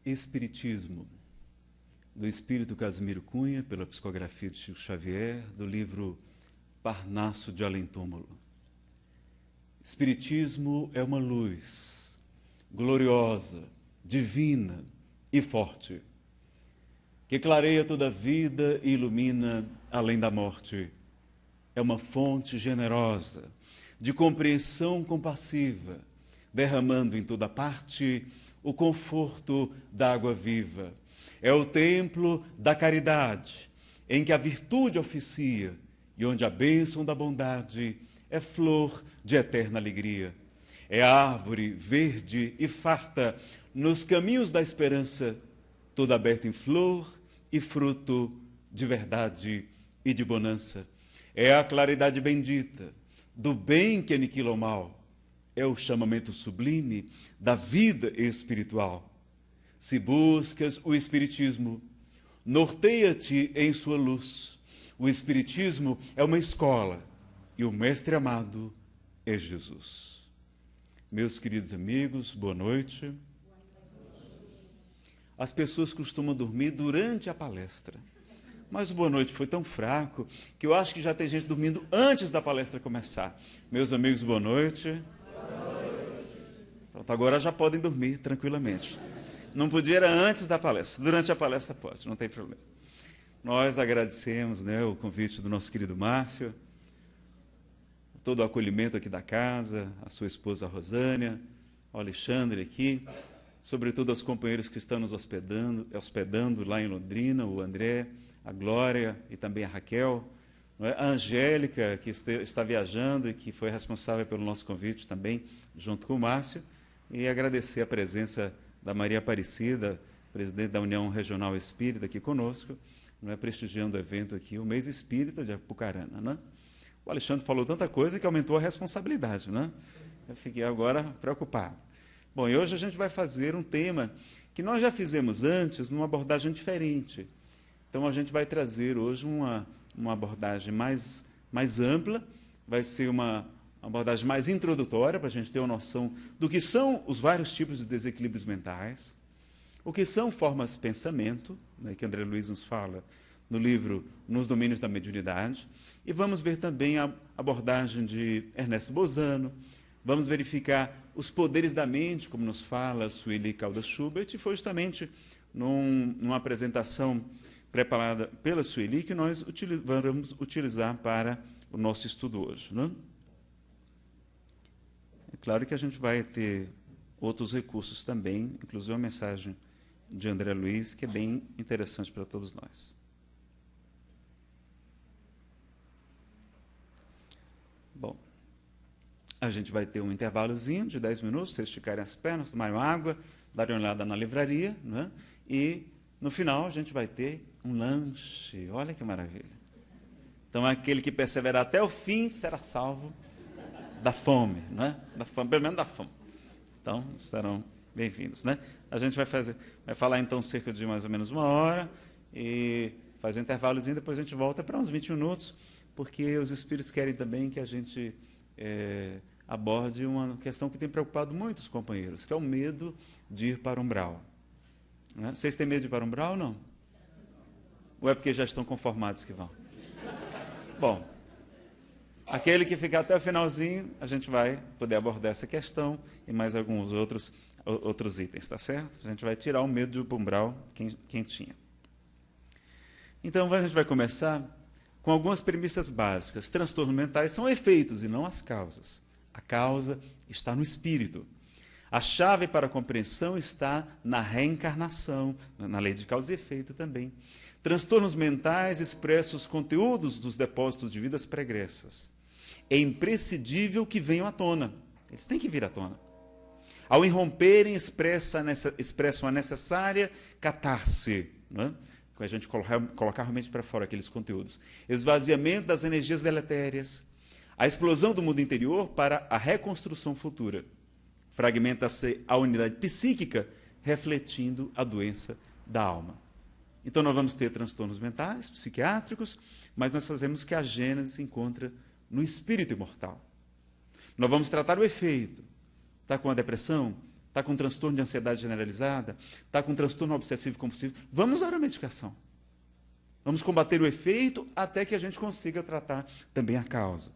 Espiritismo, do Espírito Casimiro Cunha, pela psicografia de Chico Xavier, do livro Parnaso de Além-Túmulo. Espiritismo é uma luz gloriosa, divina e forte, que clareia toda a vida e ilumina além da morte. É uma fonte generosa, de compreensão compassiva, derramando em toda parte o conforto da água viva. É o templo da caridade, em que a virtude oficia e onde a bênção da bondade é flor de eterna alegria. É árvore verde e farta nos caminhos da esperança, toda aberta em flor e fruto de verdade e de bonança. É a claridade bendita do bem que aniquila o mal. É o chamamento sublime da vida espiritual. Se buscas o Espiritismo, norteia-te em sua luz. O Espiritismo é uma escola e o mestre amado é Jesus. Meus queridos amigos, boa noite. As pessoas costumam dormir durante a palestra, mas o boa noite foi tão fraco que eu acho que já tem gente dormindo antes da palestra começar. Meus amigos, boa noite. Pronto, agora já podem dormir tranquilamente. Não podia era antes da palestra, durante a palestra pode, não tem problema. Nós agradecemos, o convite do nosso querido Márcio, todo o acolhimento aqui da casa, a sua esposa Rosânia, o Alexandre aqui, sobretudo aos companheiros que estão nos hospedando lá em Londrina, o André, a Glória e também a Raquel, a Angélica, que está viajando e que foi responsável pelo nosso convite também, junto com o Márcio, e agradecer a presença da Maria Aparecida, presidente da União Regional Espírita, aqui conosco, prestigiando o evento aqui, o Mês Espírita de Apucarana. O Alexandre falou tanta coisa que aumentou a responsabilidade. Eu fiquei agora preocupado. Bom, e hoje a gente vai fazer um tema que nós já fizemos antes, numa abordagem diferente. Então, a gente vai trazer hoje uma abordagem mais ampla, vai ser uma abordagem mais introdutória, para a gente ter uma noção do que são os vários tipos de desequilíbrios mentais, o que são formas de pensamento, que André Luiz nos fala no livro Nos Domínios da Mediunidade, e vamos ver também a abordagem de Ernesto Bozano, vamos verificar os poderes da mente, como nos fala Sueli Caldas Schubert, e foi justamente numa apresentação preparada pela Sueli que nós vamos utilizar para o nosso estudo hoje. É claro que a gente vai ter outros recursos também, inclusive uma mensagem de André Luiz, que é bem interessante para todos nós. Bom, a gente vai ter um intervalozinho de 10 minutos, vocês esticarem as pernas, tomarem água, darem uma olhada na livraria, e no final a gente vai ter um lanche. Olha que maravilha. Então, aquele que perseverar até o fim será salvo da fome, da fome, pelo menos da fome. Então, estarão bem-vindos. A gente vai falar então cerca de mais ou menos 1 hora, e faz um intervalozinho, depois a gente volta para uns 20 minutos, porque os espíritos querem também que a gente aborde uma questão que tem preocupado muitos companheiros, que é o medo de ir para o umbral. Vocês têm medo de ir para o umbral ou não? Ou é porque já estão conformados que vão? Bom, aquele que ficar até o finalzinho, a gente vai poder abordar essa questão e mais alguns outros itens, tá certo? A gente vai tirar o medo de ir para o umbral, quem tinha. Então, a gente vai começar com algumas premissas básicas. Transtornos mentais são efeitos e não as causas. A causa está no espírito. A chave para a compreensão está na reencarnação, na lei de causa e efeito também. Transtornos mentais expressam os conteúdos dos depósitos de vidas pregressas. É imprescindível que venham à tona. Eles têm que vir à tona. Ao irromperem, expressam a necessária catarse, que a gente colocar realmente para fora aqueles conteúdos. Esvaziamento das energias deletérias. A explosão do mundo interior para a reconstrução futura. Fragmenta-se a unidade psíquica, refletindo a doença da alma. Então, nós vamos ter transtornos mentais, psiquiátricos, mas nós sabemos que a gênese se encontra no espírito imortal. Nós vamos tratar o efeito. Está com a depressão? está com transtorno de ansiedade generalizada, está com transtorno obsessivo compulsivo, vamos usar a medicação. Vamos combater o efeito até que a gente consiga tratar também a causa.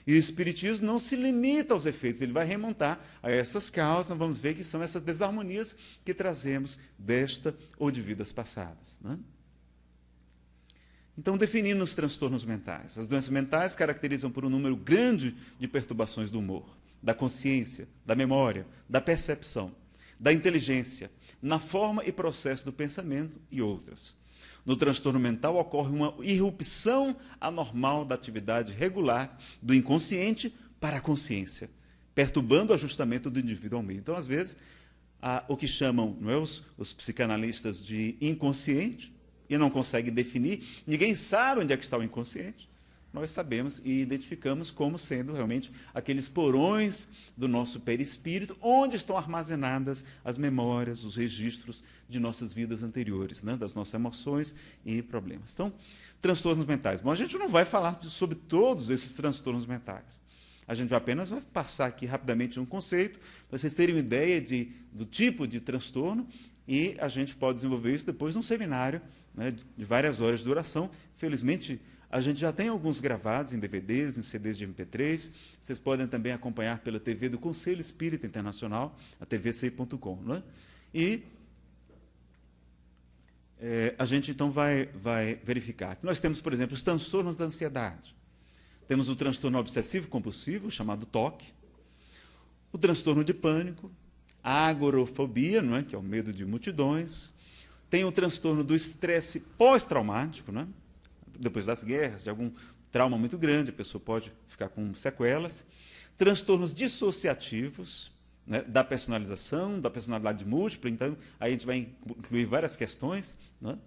E o Espiritismo não se limita aos efeitos, ele vai remontar a essas causas, nós vamos ver que são essas desarmonias que trazemos desta ou de vidas passadas. Né? Então, definindo os transtornos mentais. As doenças mentais caracterizam por um número grande de perturbações do humor, da consciência, da memória, da percepção, da inteligência, na forma e processo do pensamento e outras. No transtorno mental ocorre uma irrupção anormal da atividade regular do inconsciente para a consciência, perturbando o ajustamento do indivíduo ao meio. Então, às vezes, o que chamam, não é, os psicanalistas de inconsciente, e não conseguem definir, ninguém sabe onde é que está o inconsciente, nós sabemos e identificamos como sendo realmente aqueles porões do nosso perispírito, onde estão armazenadas as memórias, os registros de nossas vidas anteriores, né, das nossas emoções e problemas. Então, transtornos mentais. Bom, a gente não vai falar sobre todos esses transtornos mentais. A gente apenas vai passar aqui rapidamente um conceito, para vocês terem uma ideia do tipo de transtorno, e a gente pode desenvolver isso depois num seminário, né, de várias horas de duração. Felizmente, a gente já tem alguns gravados em DVDs, em CDs de MP3. Vocês podem também acompanhar pela TV do Conselho Espírita Internacional, a tvci.com. Né? E a gente, então, vai verificar. Nós temos, por exemplo, os transtornos da ansiedade. Temos o transtorno obsessivo-compulsivo, chamado TOC, o transtorno de pânico, a agorafobia, não é? Que é o medo de multidões, tem o transtorno do estresse pós-traumático, né? Depois das guerras, de algum trauma muito grande, a pessoa pode ficar com sequelas, transtornos dissociativos, né? Da personalização, da personalidade múltipla, então aí a gente vai incluir várias questões, né?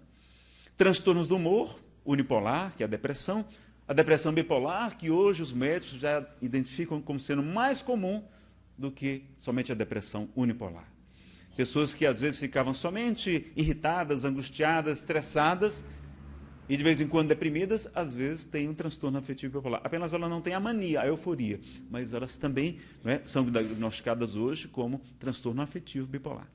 Transtornos do humor, unipolar, que é a depressão bipolar, que hoje os médicos já identificam como sendo mais comum do que somente a depressão unipolar. Pessoas que às vezes ficavam somente irritadas, angustiadas, estressadas e de vez em quando deprimidas, às vezes têm um transtorno afetivo bipolar. Apenas ela não tem a mania, a euforia, mas elas também, não é, são diagnosticadas hoje como transtorno afetivo bipolar.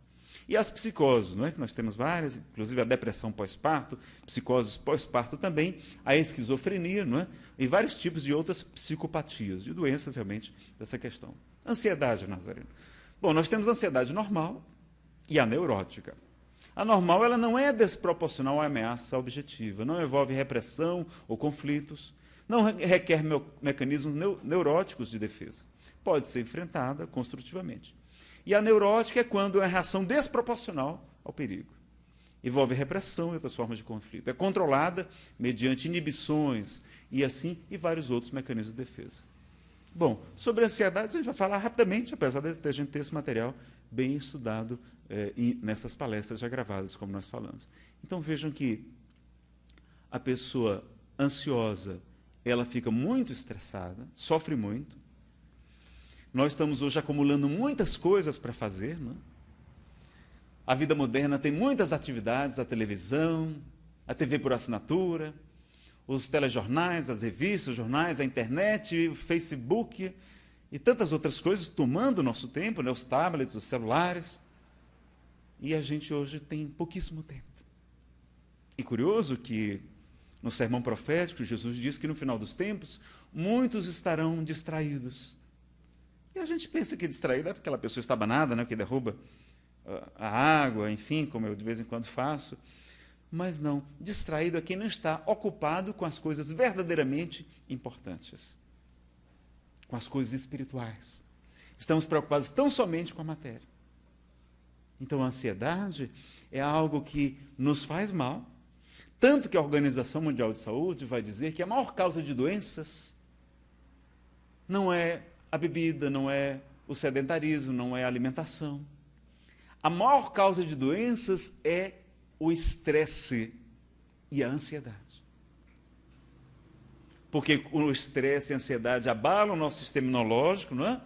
E as psicoses, não é? Que nós temos várias, inclusive a depressão pós-parto, psicoses pós-parto também, a esquizofrenia, não é? E vários tipos de outras psicopatias, de doenças realmente dessa questão. Ansiedade, Nazareno. Bom, nós temos a ansiedade normal e a neurótica. A normal, ela não é desproporcional à ameaça objetiva, não envolve repressão ou conflitos, não requer mecanismos neuróticos de defesa. Pode ser enfrentada construtivamente. E a neurótica é quando é uma reação desproporcional ao perigo. Envolve repressão e outras formas de conflito. É controlada mediante inibições e vários outros mecanismos de defesa. Bom, sobre a ansiedade a gente vai falar rapidamente, apesar de a gente ter esse material bem estudado nessas palestras já gravadas, como nós falamos. Então vejam que a pessoa ansiosa, ela fica muito estressada, sofre muito. Nós estamos hoje acumulando muitas coisas para fazer, não é? A vida moderna tem muitas atividades, a televisão, a TV por assinatura, os telejornais, as revistas, os jornais, a internet, o Facebook e tantas outras coisas tomando o nosso tempo, né? Os tablets, os celulares. E a gente hoje tem pouquíssimo tempo. E curioso que no sermão profético Jesus diz que no final dos tempos muitos estarão distraídos. E a gente pensa que distraído é porque aquela pessoa estabanada, né, que derruba a água, enfim, como eu de vez em quando faço. Mas não, distraído é quem não está ocupado com as coisas verdadeiramente importantes, com as coisas espirituais. Estamos preocupados tão somente com a matéria. Então a ansiedade é algo que nos faz mal, tanto que a Organização Mundial de Saúde vai dizer que a maior causa de doenças não é a bebida, não é o sedentarismo, não é a alimentação. A maior causa de doenças é o estresse e a ansiedade. Porque o estresse e a ansiedade abalam o nosso sistema imunológico, não é?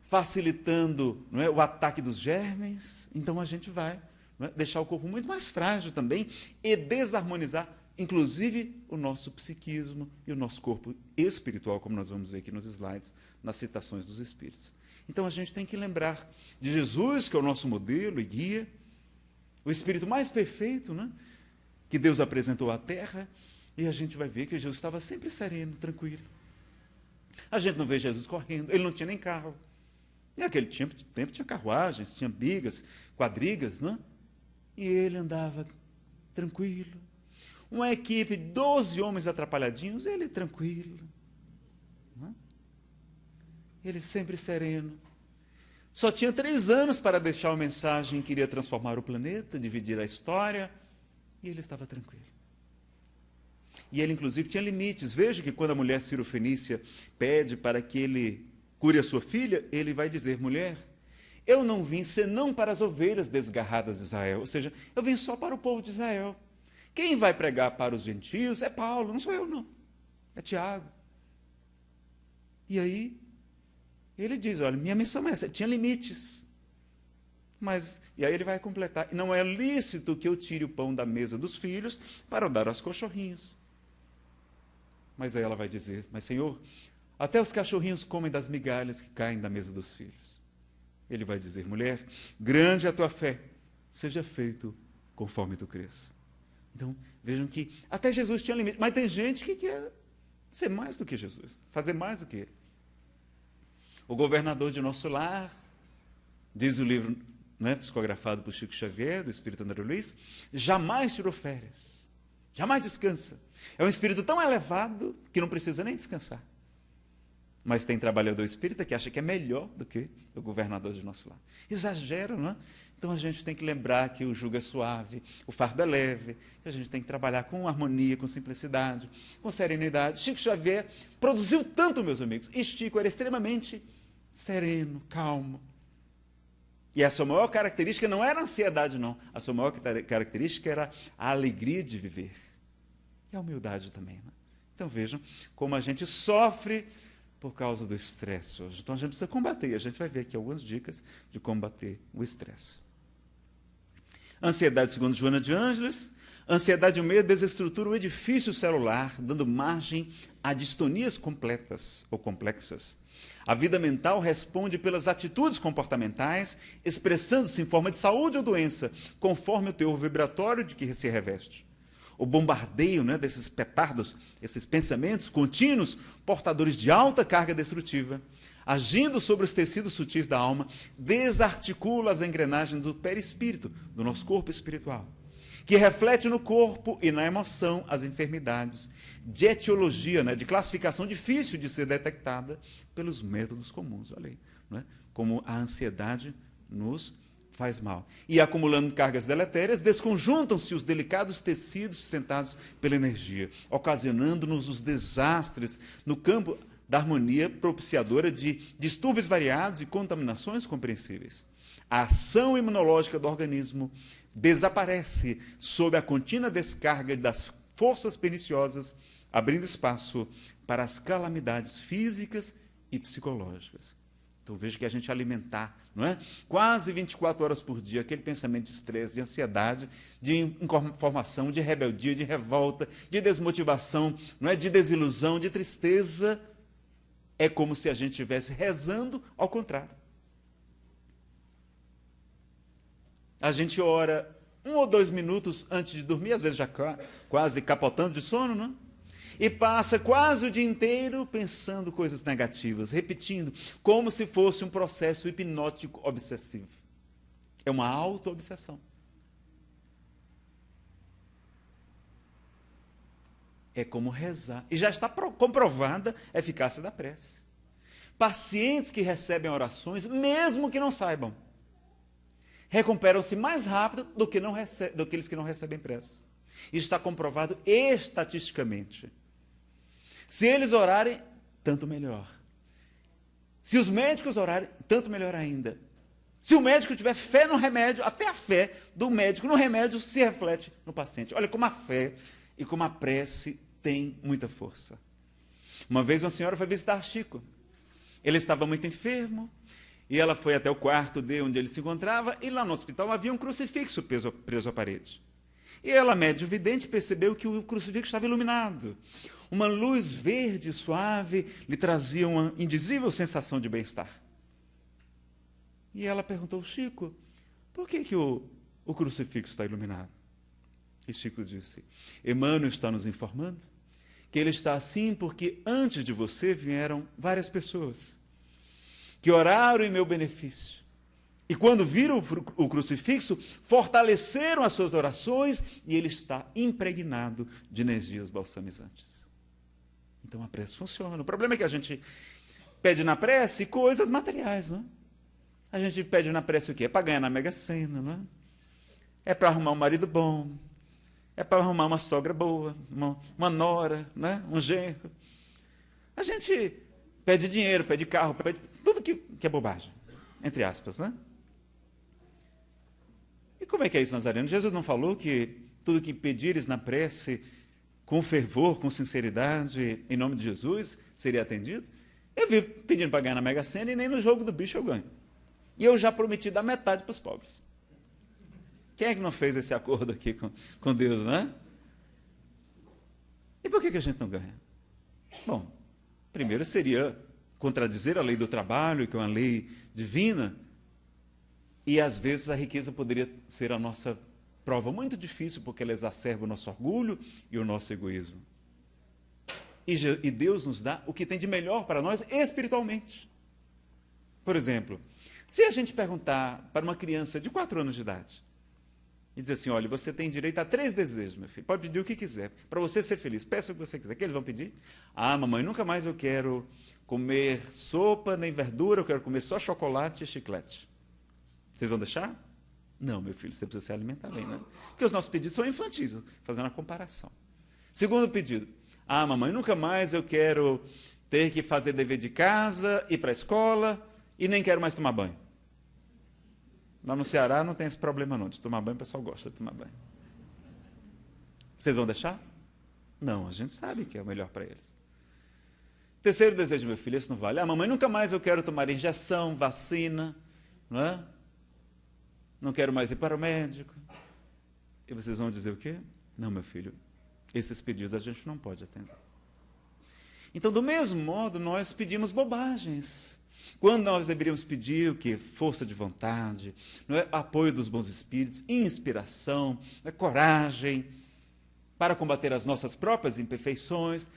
Facilitando, não é, o ataque dos germes. Então a gente vai, não é, deixar o corpo muito mais frágil também e desarmonizar, inclusive, o nosso psiquismo e o nosso corpo espiritual, como nós vamos ver aqui nos slides, nas citações dos Espíritos. Então a gente tem que lembrar de Jesus, que é o nosso modelo e guia, o Espírito mais perfeito, né, que Deus apresentou à Terra, e a gente vai ver que Jesus estava sempre sereno, tranquilo. A gente não vê Jesus correndo, ele não tinha nem carro. E naquele tempo tinha carruagens, tinha bigas, quadrigas, né? E ele andava tranquilo. Uma equipe, 12 homens atrapalhadinhos, ele tranquilo. Né? Ele sempre sereno. Só tinha 3 anos para deixar uma mensagem que iria transformar o planeta, dividir a história, e ele estava tranquilo. E ele, inclusive, tinha limites. Veja que quando a mulher cirofenícia pede para que ele cure a sua filha, ele vai dizer: mulher, eu não vim senão para as ovelhas desgarradas de Israel. Ou seja, eu vim só para o povo de Israel. Quem vai pregar para os gentios é Paulo, não sou eu, não. É Tiago. E aí, ele diz: olha, minha missão é essa. Tinha limites. E aí ele vai completar: não é lícito que eu tire o pão da mesa dos filhos para dar aos cachorrinhos. Mas aí ela vai dizer: mas Senhor, até os cachorrinhos comem das migalhas que caem da mesa dos filhos. Ele vai dizer: mulher, grande é a tua fé, seja feito conforme tu crês. Então, vejam que até Jesus tinha limite, mas tem gente que quer ser mais do que Jesus, fazer mais do que ele. O governador de nosso lar, diz o livro, né, psicografado por Chico Xavier, do Espírito André Luiz, jamais tirou férias, jamais descansa. É um espírito tão elevado que não precisa nem descansar. Mas tem trabalhador espírita que acha que é melhor do que o governador de nosso lar. Exageram, não é? Então a gente tem que lembrar que o jugo é suave, o fardo é leve, que a gente tem que trabalhar com harmonia, com simplicidade, com serenidade. Chico Xavier produziu tanto, meus amigos, e Chico era extremamente sereno, calmo. E a sua maior característica não era a ansiedade, não. A sua maior característica era a alegria de viver. E a humildade também. Né? Então vejam como a gente sofre por causa do estresse hoje. Então a gente precisa combater. A gente vai ver aqui algumas dicas de combater o estresse. Ansiedade, segundo Joana de Ângeles. Ansiedade e o medo desestruturam o edifício celular, dando margem a distonias completas ou complexas. A vida mental responde pelas atitudes comportamentais, expressando-se em forma de saúde ou doença, conforme o teor vibratório de que se reveste. O bombardeio, né, desses petardos, esses pensamentos contínuos, portadores de alta carga destrutiva, agindo sobre os tecidos sutis da alma, desarticula as engrenagens do perispírito, do nosso corpo espiritual, que reflete no corpo e na emoção as enfermidades de etiologia, né, de classificação difícil de ser detectada pelos métodos comuns. Olha aí, né, como a ansiedade nos faz mal. E acumulando cargas deletérias, desconjuntam-se os delicados tecidos sustentados pela energia, ocasionando-nos os desastres no campo da harmonia propiciadora de distúrbios variados e contaminações compreensíveis. A ação imunológica do organismo desaparece sob a contínua descarga das forças perniciosas, abrindo espaço para as calamidades físicas e psicológicas. Então veja que a gente alimentar, não é? Quase 24 horas por dia, aquele pensamento de estresse, de ansiedade, de informação, de rebeldia, de revolta, de desmotivação, não é? De desilusão, de tristeza, é como se a gente estivesse rezando ao contrário. A gente ora 1 ou 2 minutos antes de dormir, às vezes já quase capotando de sono, não é? E passa quase o dia inteiro pensando coisas negativas, repetindo, como se fosse um processo hipnótico obsessivo. É uma auto-obsessão. É como rezar. E já está comprovada a eficácia da prece. Pacientes que recebem orações, mesmo que não saibam, recuperam-se mais rápido do que aqueles que não recebem prece. Isso está comprovado estatisticamente. Se eles orarem, tanto melhor. Se os médicos orarem, tanto melhor ainda. Se o médico tiver fé no remédio, até a fé do médico no remédio se reflete no paciente. Olha como a fé e como a prece tem muita força. Uma vez uma senhora foi visitar Chico. Ele estava muito enfermo, e ela foi até o quarto dele, onde ele se encontrava, e lá no hospital havia um crucifixo preso à parede. E ela, médio vidente, percebeu que o crucifixo estava iluminado. Uma luz verde suave lhe trazia uma indizível sensação de bem-estar. E ela perguntou, Chico, por que o crucifixo está iluminado? E Chico disse, Emmanuel está nos informando que ele está assim porque antes de você vieram várias pessoas que oraram em meu benefício. E quando viram o crucifixo, fortaleceram as suas orações e ele está impregnado de energias balsamizantes. Então a prece funciona. O problema é que a gente pede na prece coisas materiais, não é? A gente pede na prece o quê? É para ganhar na Mega Sena, não é? É para arrumar um marido bom, é para arrumar uma sogra boa, uma nora, né? Um genro. A gente pede dinheiro, pede carro, pede tudo que é bobagem, entre aspas, né? E como é que é isso, Nazareno? Jesus não falou que tudo que pedires na prece, com fervor, com sinceridade, em nome de Jesus, seria atendido? Eu vivo pedindo para ganhar na Mega Sena e nem no jogo do bicho eu ganho. E eu já prometi dar metade para os pobres. Quem é que não fez esse acordo aqui com Deus, né? E por que a gente não ganha? Bom, primeiro seria contradizer a lei do trabalho, que é uma lei divina, e às vezes a riqueza poderia ser a nossa prova muito difícil, porque ela exacerba o nosso orgulho e o nosso egoísmo. E Deus nos dá o que tem de melhor para nós espiritualmente. Por exemplo, se a gente perguntar para uma criança de 4 anos de idade, e dizer assim, olha, você tem direito a 3 desejos, meu filho, pode pedir o que quiser, para você ser feliz, peça o que você quiser. O que eles vão pedir? Ah, mamãe, nunca mais eu quero comer sopa nem verdura, eu quero comer só chocolate e chiclete. Vocês vão deixar? Não, meu filho, você precisa se alimentar bem, né? Porque os nossos pedidos são infantis, fazendo a comparação. Segundo pedido, ah, mamãe, nunca mais eu quero ter que fazer dever de casa, ir para a escola e nem quero mais tomar banho. Lá no Ceará não tem esse problema não, de tomar banho, o pessoal gosta de tomar banho. Vocês vão deixar? Não, a gente sabe que é o melhor para eles. Terceiro desejo, meu filho, esse não vale. Ah, mamãe, nunca mais eu quero tomar injeção, vacina, não é? Não quero mais ir para o médico. E vocês vão dizer o quê? Não, meu filho, esses pedidos a gente não pode atender. Então, do mesmo modo, nós pedimos bobagens. Quando nós deveríamos pedir o quê? Força de vontade, não é? Apoio dos bons espíritos, inspiração, não é? Coragem para combater as nossas próprias imperfeições,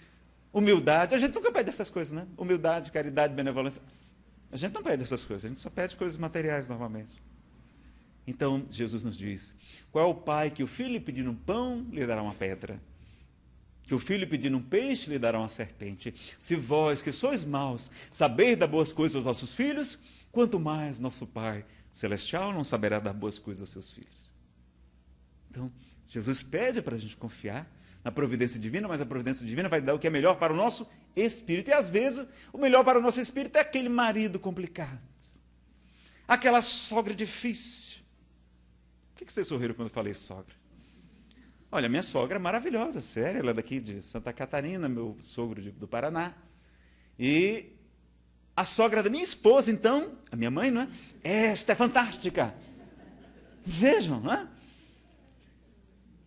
humildade. A gente nunca pede essas coisas, né? Humildade, caridade, benevolência. A gente não pede essas coisas, a gente só pede coisas materiais normalmente. Então, Jesus nos diz, qual é o pai que o filho lhe pedindo um pão, lhe dará uma pedra? Que o filho pedindo um peixe, lhe dará uma serpente. Se vós, que sois maus, sabeis dar boas coisas aos vossos filhos, quanto mais nosso Pai Celestial não saberá dar boas coisas aos seus filhos. Então, Jesus pede para a gente confiar na providência divina, mas a providência divina vai dar o que é melhor para o nosso espírito. E, às vezes, o melhor para o nosso espírito é aquele marido complicado, aquela sogra difícil. Por que vocês sorriram quando eu falei sogra? Olha, minha sogra é maravilhosa, sério, ela é daqui de Santa Catarina, meu sogro do Paraná. E a sogra da minha esposa, então, a minha mãe, não é? Esta é fantástica. Vejam, não é?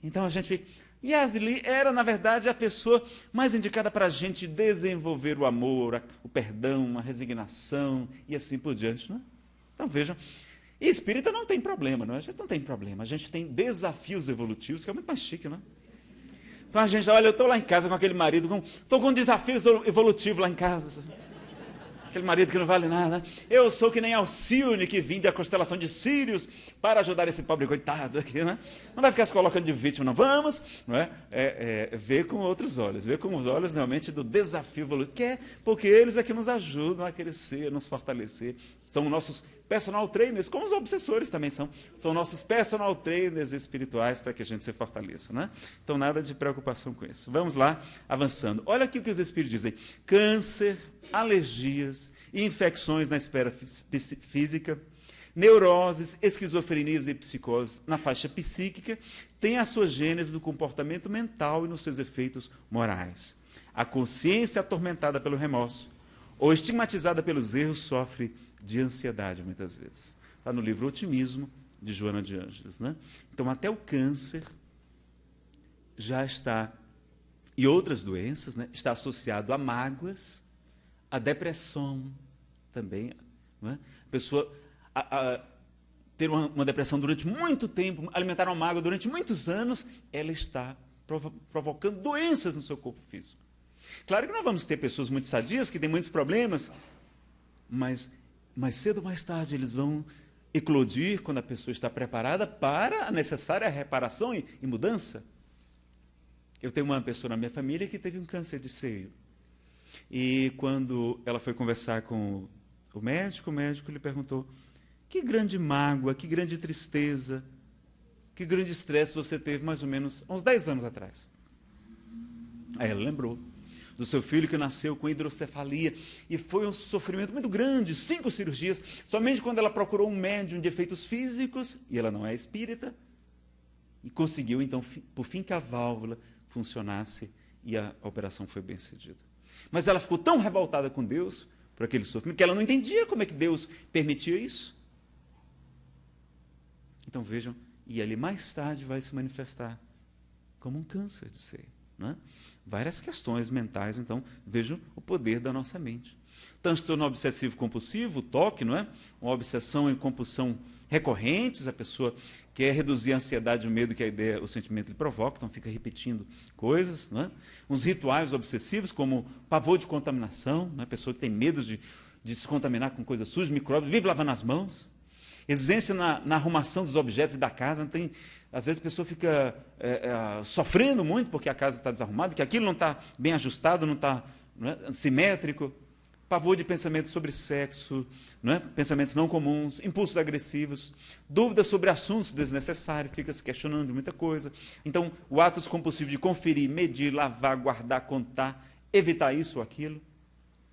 Então a gente fica... E Asli era, na verdade, a pessoa mais indicada para a gente desenvolver o amor, o perdão, a resignação e assim por diante, não é? Então vejam... E espírita não tem problema, não é? A gente não tem problema, a gente tem desafios evolutivos, que é muito mais chique, não é? Então a gente, olha, eu estou lá em casa com aquele marido, estou com um desafio evolutivo lá em casa. Aquele marido que não vale nada. Eu sou que nem Alcione, que vim da constelação de Sírios para ajudar esse pobre coitado aqui, né? Não vai ficar se colocando de vítima, não. Vamos, não é? Ver com outros olhos, ver com os olhos realmente do desafio evolutivo, que é porque eles é que nos ajudam a crescer, a nos fortalecer. São nossos personal trainers, como os obsessores também são nossos personal trainers espirituais para que a gente se fortaleça, né? Então, nada de preocupação com isso. Vamos lá, avançando. Olha aqui o que os espíritos dizem. Câncer, alergias, infecções na esfera física, neuroses, esquizofrenias e psicoses na faixa psíquica têm a sua gênese do comportamento mental e nos seus efeitos morais. A consciência atormentada pelo remorso ou estigmatizada pelos erros sofre de ansiedade, muitas vezes. Está no livro Otimismo, de Joana de Ângeles, né? Então, até o câncer já está, e outras doenças, né, está associado a mágoas, a depressão também. Não é? A pessoa, ter uma depressão durante muito tempo, alimentar uma mágoa durante muitos anos, ela está provocando doenças no seu corpo físico. Claro que nós vamos ter pessoas muito sadias, que têm muitos problemas, mas mais cedo ou mais tarde eles vão eclodir quando a pessoa está preparada para a necessária reparação e mudança. Eu tenho uma pessoa na minha família que teve um câncer de seio. E quando ela foi conversar com o médico lhe perguntou: que grande mágoa, que grande tristeza, que grande estresse você teve mais ou menos há uns 10 anos atrás. Aí ela lembrou do seu filho que nasceu com hidrocefalia, e foi um sofrimento muito grande, 5 cirurgias, somente quando ela procurou um médium de efeitos físicos, e ela não é espírita, e conseguiu, então, por fim, que a válvula funcionasse, e a operação foi bem sucedida. Mas ela ficou tão revoltada com Deus, por aquele sofrimento, que ela não entendia como é que Deus permitia isso. Então, vejam, e ali mais tarde vai se manifestar como um câncer de seio. Né? Várias questões mentais, então, vejam o poder da nossa mente. Transtorno obsessivo compulsivo, TOC, não é? Uma obsessão e compulsão recorrentes, a pessoa quer reduzir a ansiedade e o medo que a ideia, o sentimento lhe provoca, então fica repetindo coisas. Não é? Uns rituais obsessivos, como pavor de contaminação, não é? A pessoa que tem medo de se contaminar com coisas sujas, micróbios, vive lavando as mãos. Exigência na arrumação dos objetos da casa. Não tem, às vezes a pessoa fica sofrendo muito porque a casa está desarrumada, que aquilo não está bem ajustado, não está simétrico. Pavor de pensamentos sobre sexo, não é? Pensamentos não comuns, impulsos agressivos, dúvidas sobre assuntos desnecessários, fica se questionando de muita coisa. Então, o ato compulsivo de conferir, medir, lavar, guardar, contar, evitar isso ou aquilo.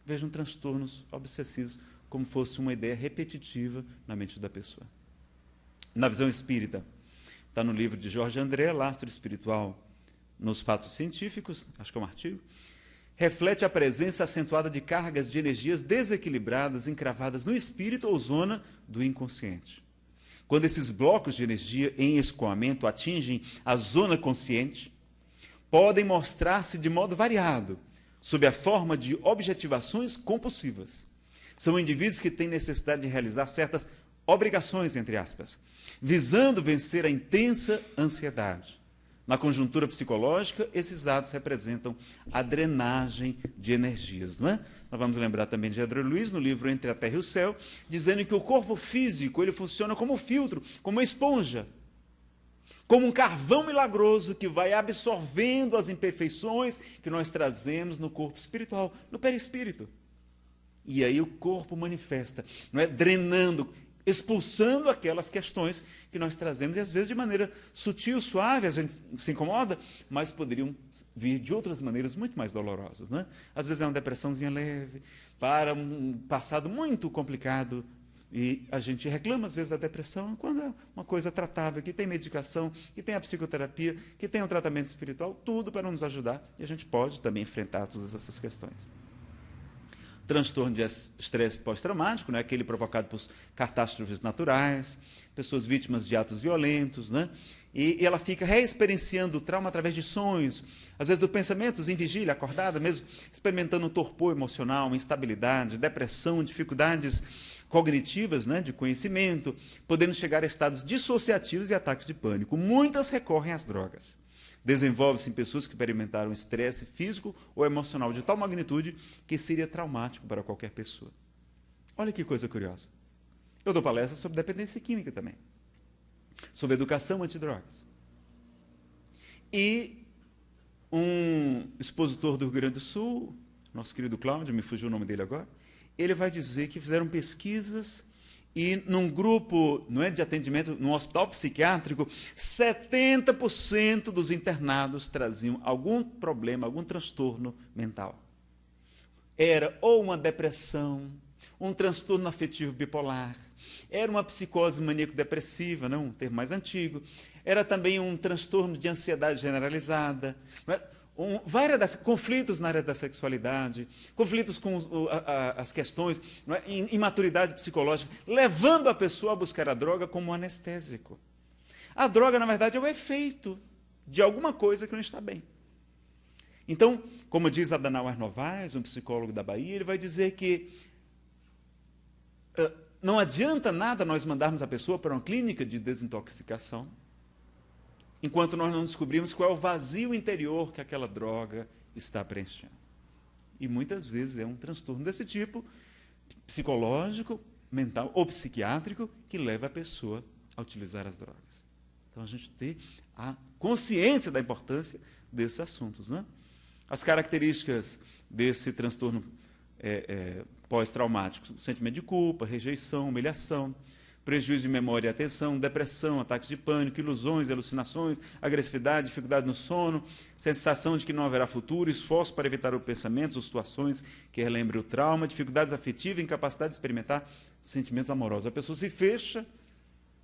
Vejam transtornos obsessivos como fosse uma ideia repetitiva na mente da pessoa. Na visão espírita, está no livro de Jorge André, Lastro Espiritual nos Fatos Científicos, acho que é um artigo, reflete a presença acentuada de cargas de energias desequilibradas, encravadas no espírito ou zona do inconsciente. Quando esses blocos de energia em escoamento atingem a zona consciente, podem mostrar-se de modo variado, sob a forma de objetivações compulsivas. São indivíduos que têm necessidade de realizar certas obrigações, entre aspas, visando vencer a intensa ansiedade. Na conjuntura psicológica, esses atos representam a drenagem de energias, não é? Nós vamos lembrar também de André Luiz, no livro Entre a Terra e o Céu, dizendo que o corpo físico ele funciona como um filtro, como uma esponja, como um carvão milagroso que vai absorvendo as imperfeições que nós trazemos no corpo espiritual, no perispírito. E aí o corpo manifesta, não é? Drenando, expulsando aquelas questões que nós trazemos, e às vezes de maneira sutil, suave, a gente se incomoda, mas poderiam vir de outras maneiras muito mais dolorosas. Não é? Às vezes é uma depressãozinha leve, para um passado muito complicado, e a gente reclama às vezes da depressão, quando é uma coisa tratável, que tem medicação, que tem a psicoterapia, que tem o tratamento espiritual, tudo para nos ajudar, e a gente pode também enfrentar todas essas questões. Transtorno de estresse pós-traumático, né, aquele provocado por catástrofes naturais, pessoas vítimas de atos violentos, né, e ela fica reexperienciando o trauma através de sonhos, às vezes do pensamentos em vigília, acordada, mesmo experimentando um torpor emocional, instabilidade, depressão, dificuldades cognitivas, né, de conhecimento, podendo chegar a estados dissociativos e ataques de pânico. Muitas recorrem às drogas. Desenvolve-se em pessoas que experimentaram estresse físico ou emocional de tal magnitude que seria traumático para qualquer pessoa. Olha que coisa curiosa. Eu dou palestras sobre dependência química também, sobre educação antidrogas. E um expositor do Rio Grande do Sul, nosso querido Cláudio, me fugiu o nome dele agora, ele vai dizer que fizeram pesquisas e num grupo, não é, de atendimento, num hospital psiquiátrico, 70% dos internados traziam algum problema, algum transtorno mental. Era ou uma depressão, um transtorno afetivo bipolar, era uma psicose maníaco-depressiva, não, um termo mais antigo, era também um transtorno de ansiedade generalizada, não é? Vários conflitos na área da sexualidade, conflitos com as questões, não é? Imaturidade psicológica, levando a pessoa a buscar a droga como um anestésico. A droga, na verdade, é o efeito de alguma coisa que não está bem. Então, como diz Adanauer Novaes, um psicólogo da Bahia, ele vai dizer que não adianta nada nós mandarmos a pessoa para uma clínica de desintoxicação, enquanto nós não descobrimos qual é o vazio interior que aquela droga está preenchendo. E muitas vezes é um transtorno desse tipo, psicológico, mental ou psiquiátrico, que leva a pessoa a utilizar as drogas. Então a gente tem a consciência da importância desses assuntos, né? As características desse transtorno pós-traumático: sentimento de culpa, rejeição, humilhação, prejuízo de memória e atenção, depressão, ataques de pânico, ilusões, alucinações, agressividade, dificuldade no sono, sensação de que não haverá futuro, esforço para evitar os pensamentos ou situações que relembrem o trauma, dificuldades afetivas, incapacidade de experimentar sentimentos amorosos. A pessoa se fecha,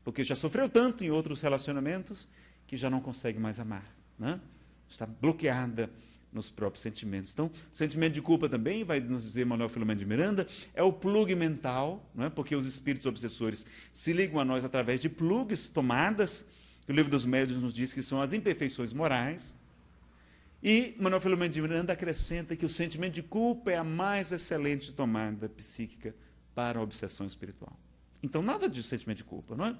porque já sofreu tanto em outros relacionamentos, que já não consegue mais amar, né? Está bloqueada nos próprios sentimentos. Então, o sentimento de culpa também, vai nos dizer Manuel Filomeno de Miranda, é o plug mental, não é? Porque os espíritos obsessores se ligam a nós através de plugs, tomadas. O Livro dos Médiuns nos diz que são as imperfeições morais. E Manuel Filomeno de Miranda acrescenta que o sentimento de culpa é a mais excelente tomada psíquica para a obsessão espiritual. Então, nada de sentimento de culpa, não é?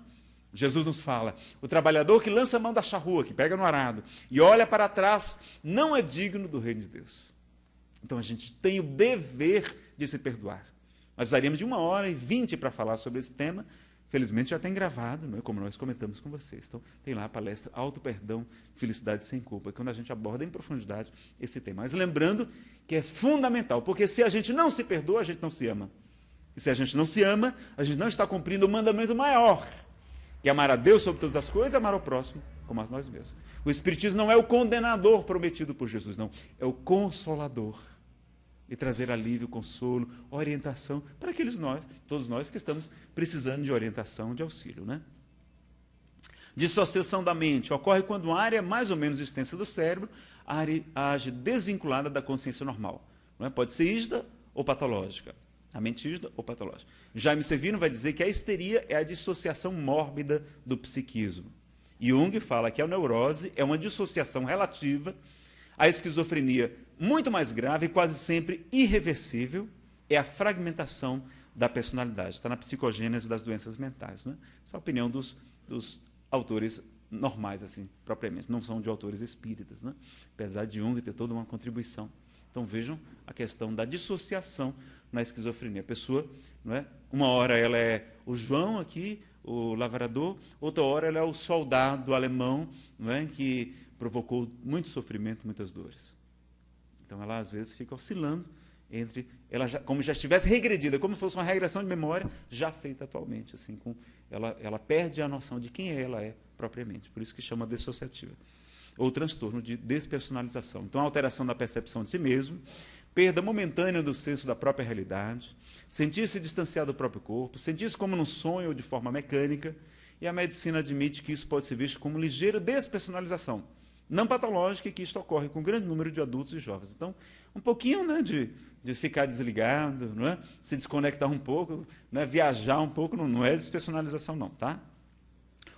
Jesus nos fala: o trabalhador que lança a mão da charrua, que pega no arado, e olha para trás, não é digno do reino de Deus. Então a gente tem o dever de se perdoar. Nós usaríamos de 1h20 para falar sobre esse tema. Felizmente já tem gravado, não é? Como nós comentamos com vocês. Então tem lá a palestra Auto-Perdão, Felicidade Sem Culpa, quando a gente aborda em profundidade esse tema. Mas lembrando que é fundamental, porque se a gente não se perdoa, a gente não se ama. E se a gente não se ama, a gente não está cumprindo o mandamento maior, que é amar a Deus sobre todas as coisas e amar ao próximo como a nós mesmos. O Espiritismo não é o condenador prometido por Jesus, não. É o consolador. E trazer alívio, consolo, orientação para aqueles nós, todos nós que estamos precisando de orientação, de auxílio, né? Dissociação da mente ocorre quando uma área mais ou menos extensa do cérebro age desvinculada da consciência normal. Não é? Pode ser rígida ou patológica. A mente rígida ou patológica. Jaime Servino vai dizer que a histeria é a dissociação mórbida do psiquismo. Jung fala que a neurose é uma dissociação relativa. A esquizofrenia, muito mais grave e quase sempre irreversível, é a fragmentação da personalidade. Está na psicogênese das doenças mentais, né? Essa é a opinião dos autores normais, assim, propriamente. Não são de autores espíritas, né? Apesar de Jung ter toda uma contribuição. Então vejam a questão da dissociação na esquizofrenia. A pessoa, não é? Uma hora ela é o João aqui, o lavrador, outra hora ela é o soldado alemão, não é? Que provocou muito sofrimento, muitas dores. Então ela às vezes fica oscilando entre, ela já, como já estivesse regredida, como se fosse uma regressão de memória já feita atualmente, assim, ela perde a noção de quem ela é propriamente. Por isso que chama dissociativa. Ou transtorno de despersonalização. Então, a alteração da percepção de si mesmo, perda momentânea do senso da própria realidade, sentir-se distanciado do próprio corpo, sentir-se como num sonho ou de forma mecânica, e a medicina admite que isso pode ser visto como ligeira despersonalização, não patológica, e que isto ocorre com um grande número de adultos e jovens. Então, um pouquinho, né, de ficar desligado, não é? Se desconectar um pouco, né, viajar um pouco, não é despersonalização não, tá?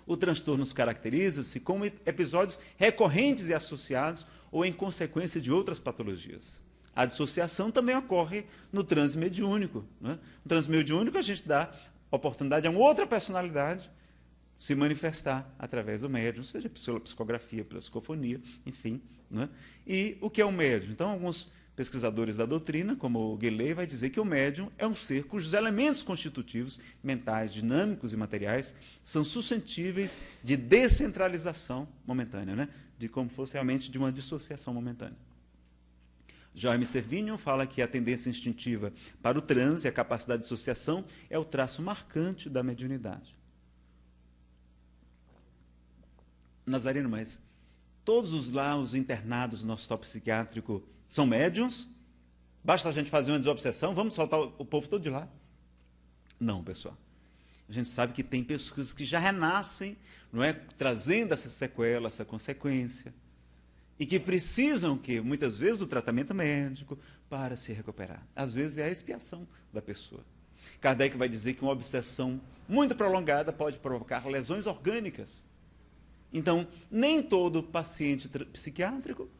O transtorno se caracteriza-se como episódios recorrentes e associados ou em consequência de outras patologias. A dissociação também ocorre no transe mediúnico, né? No transe mediúnico a gente dá oportunidade a uma outra personalidade se manifestar através do médium, seja pela psicografia, pela psicofonia, enfim, né? E o que é o médium? Então, alguns pesquisadores da doutrina, como o Guillet, vai dizer que o médium é um ser cujos elementos constitutivos, mentais, dinâmicos e materiais, são suscetíveis de descentralização momentânea, né? De como fosse realmente de uma dissociação momentânea. Jaime Servino fala que a tendência instintiva para o transe, a capacidade de dissociação, é o traço marcante da mediunidade. Nazareno, mas todos os internados no hospital psiquiátrico são médiuns? Basta a gente fazer uma desobsessão, vamos soltar o povo todo de lá? Não, pessoal. A gente sabe que tem pessoas que já renascem, não é, trazendo essa sequela, essa consequência, e que precisam, muitas vezes, do tratamento médico para se recuperar. Às vezes é a expiação da pessoa. Kardec vai dizer que uma obsessão muito prolongada pode provocar lesões orgânicas. Então, nem todo paciente psiquiátrico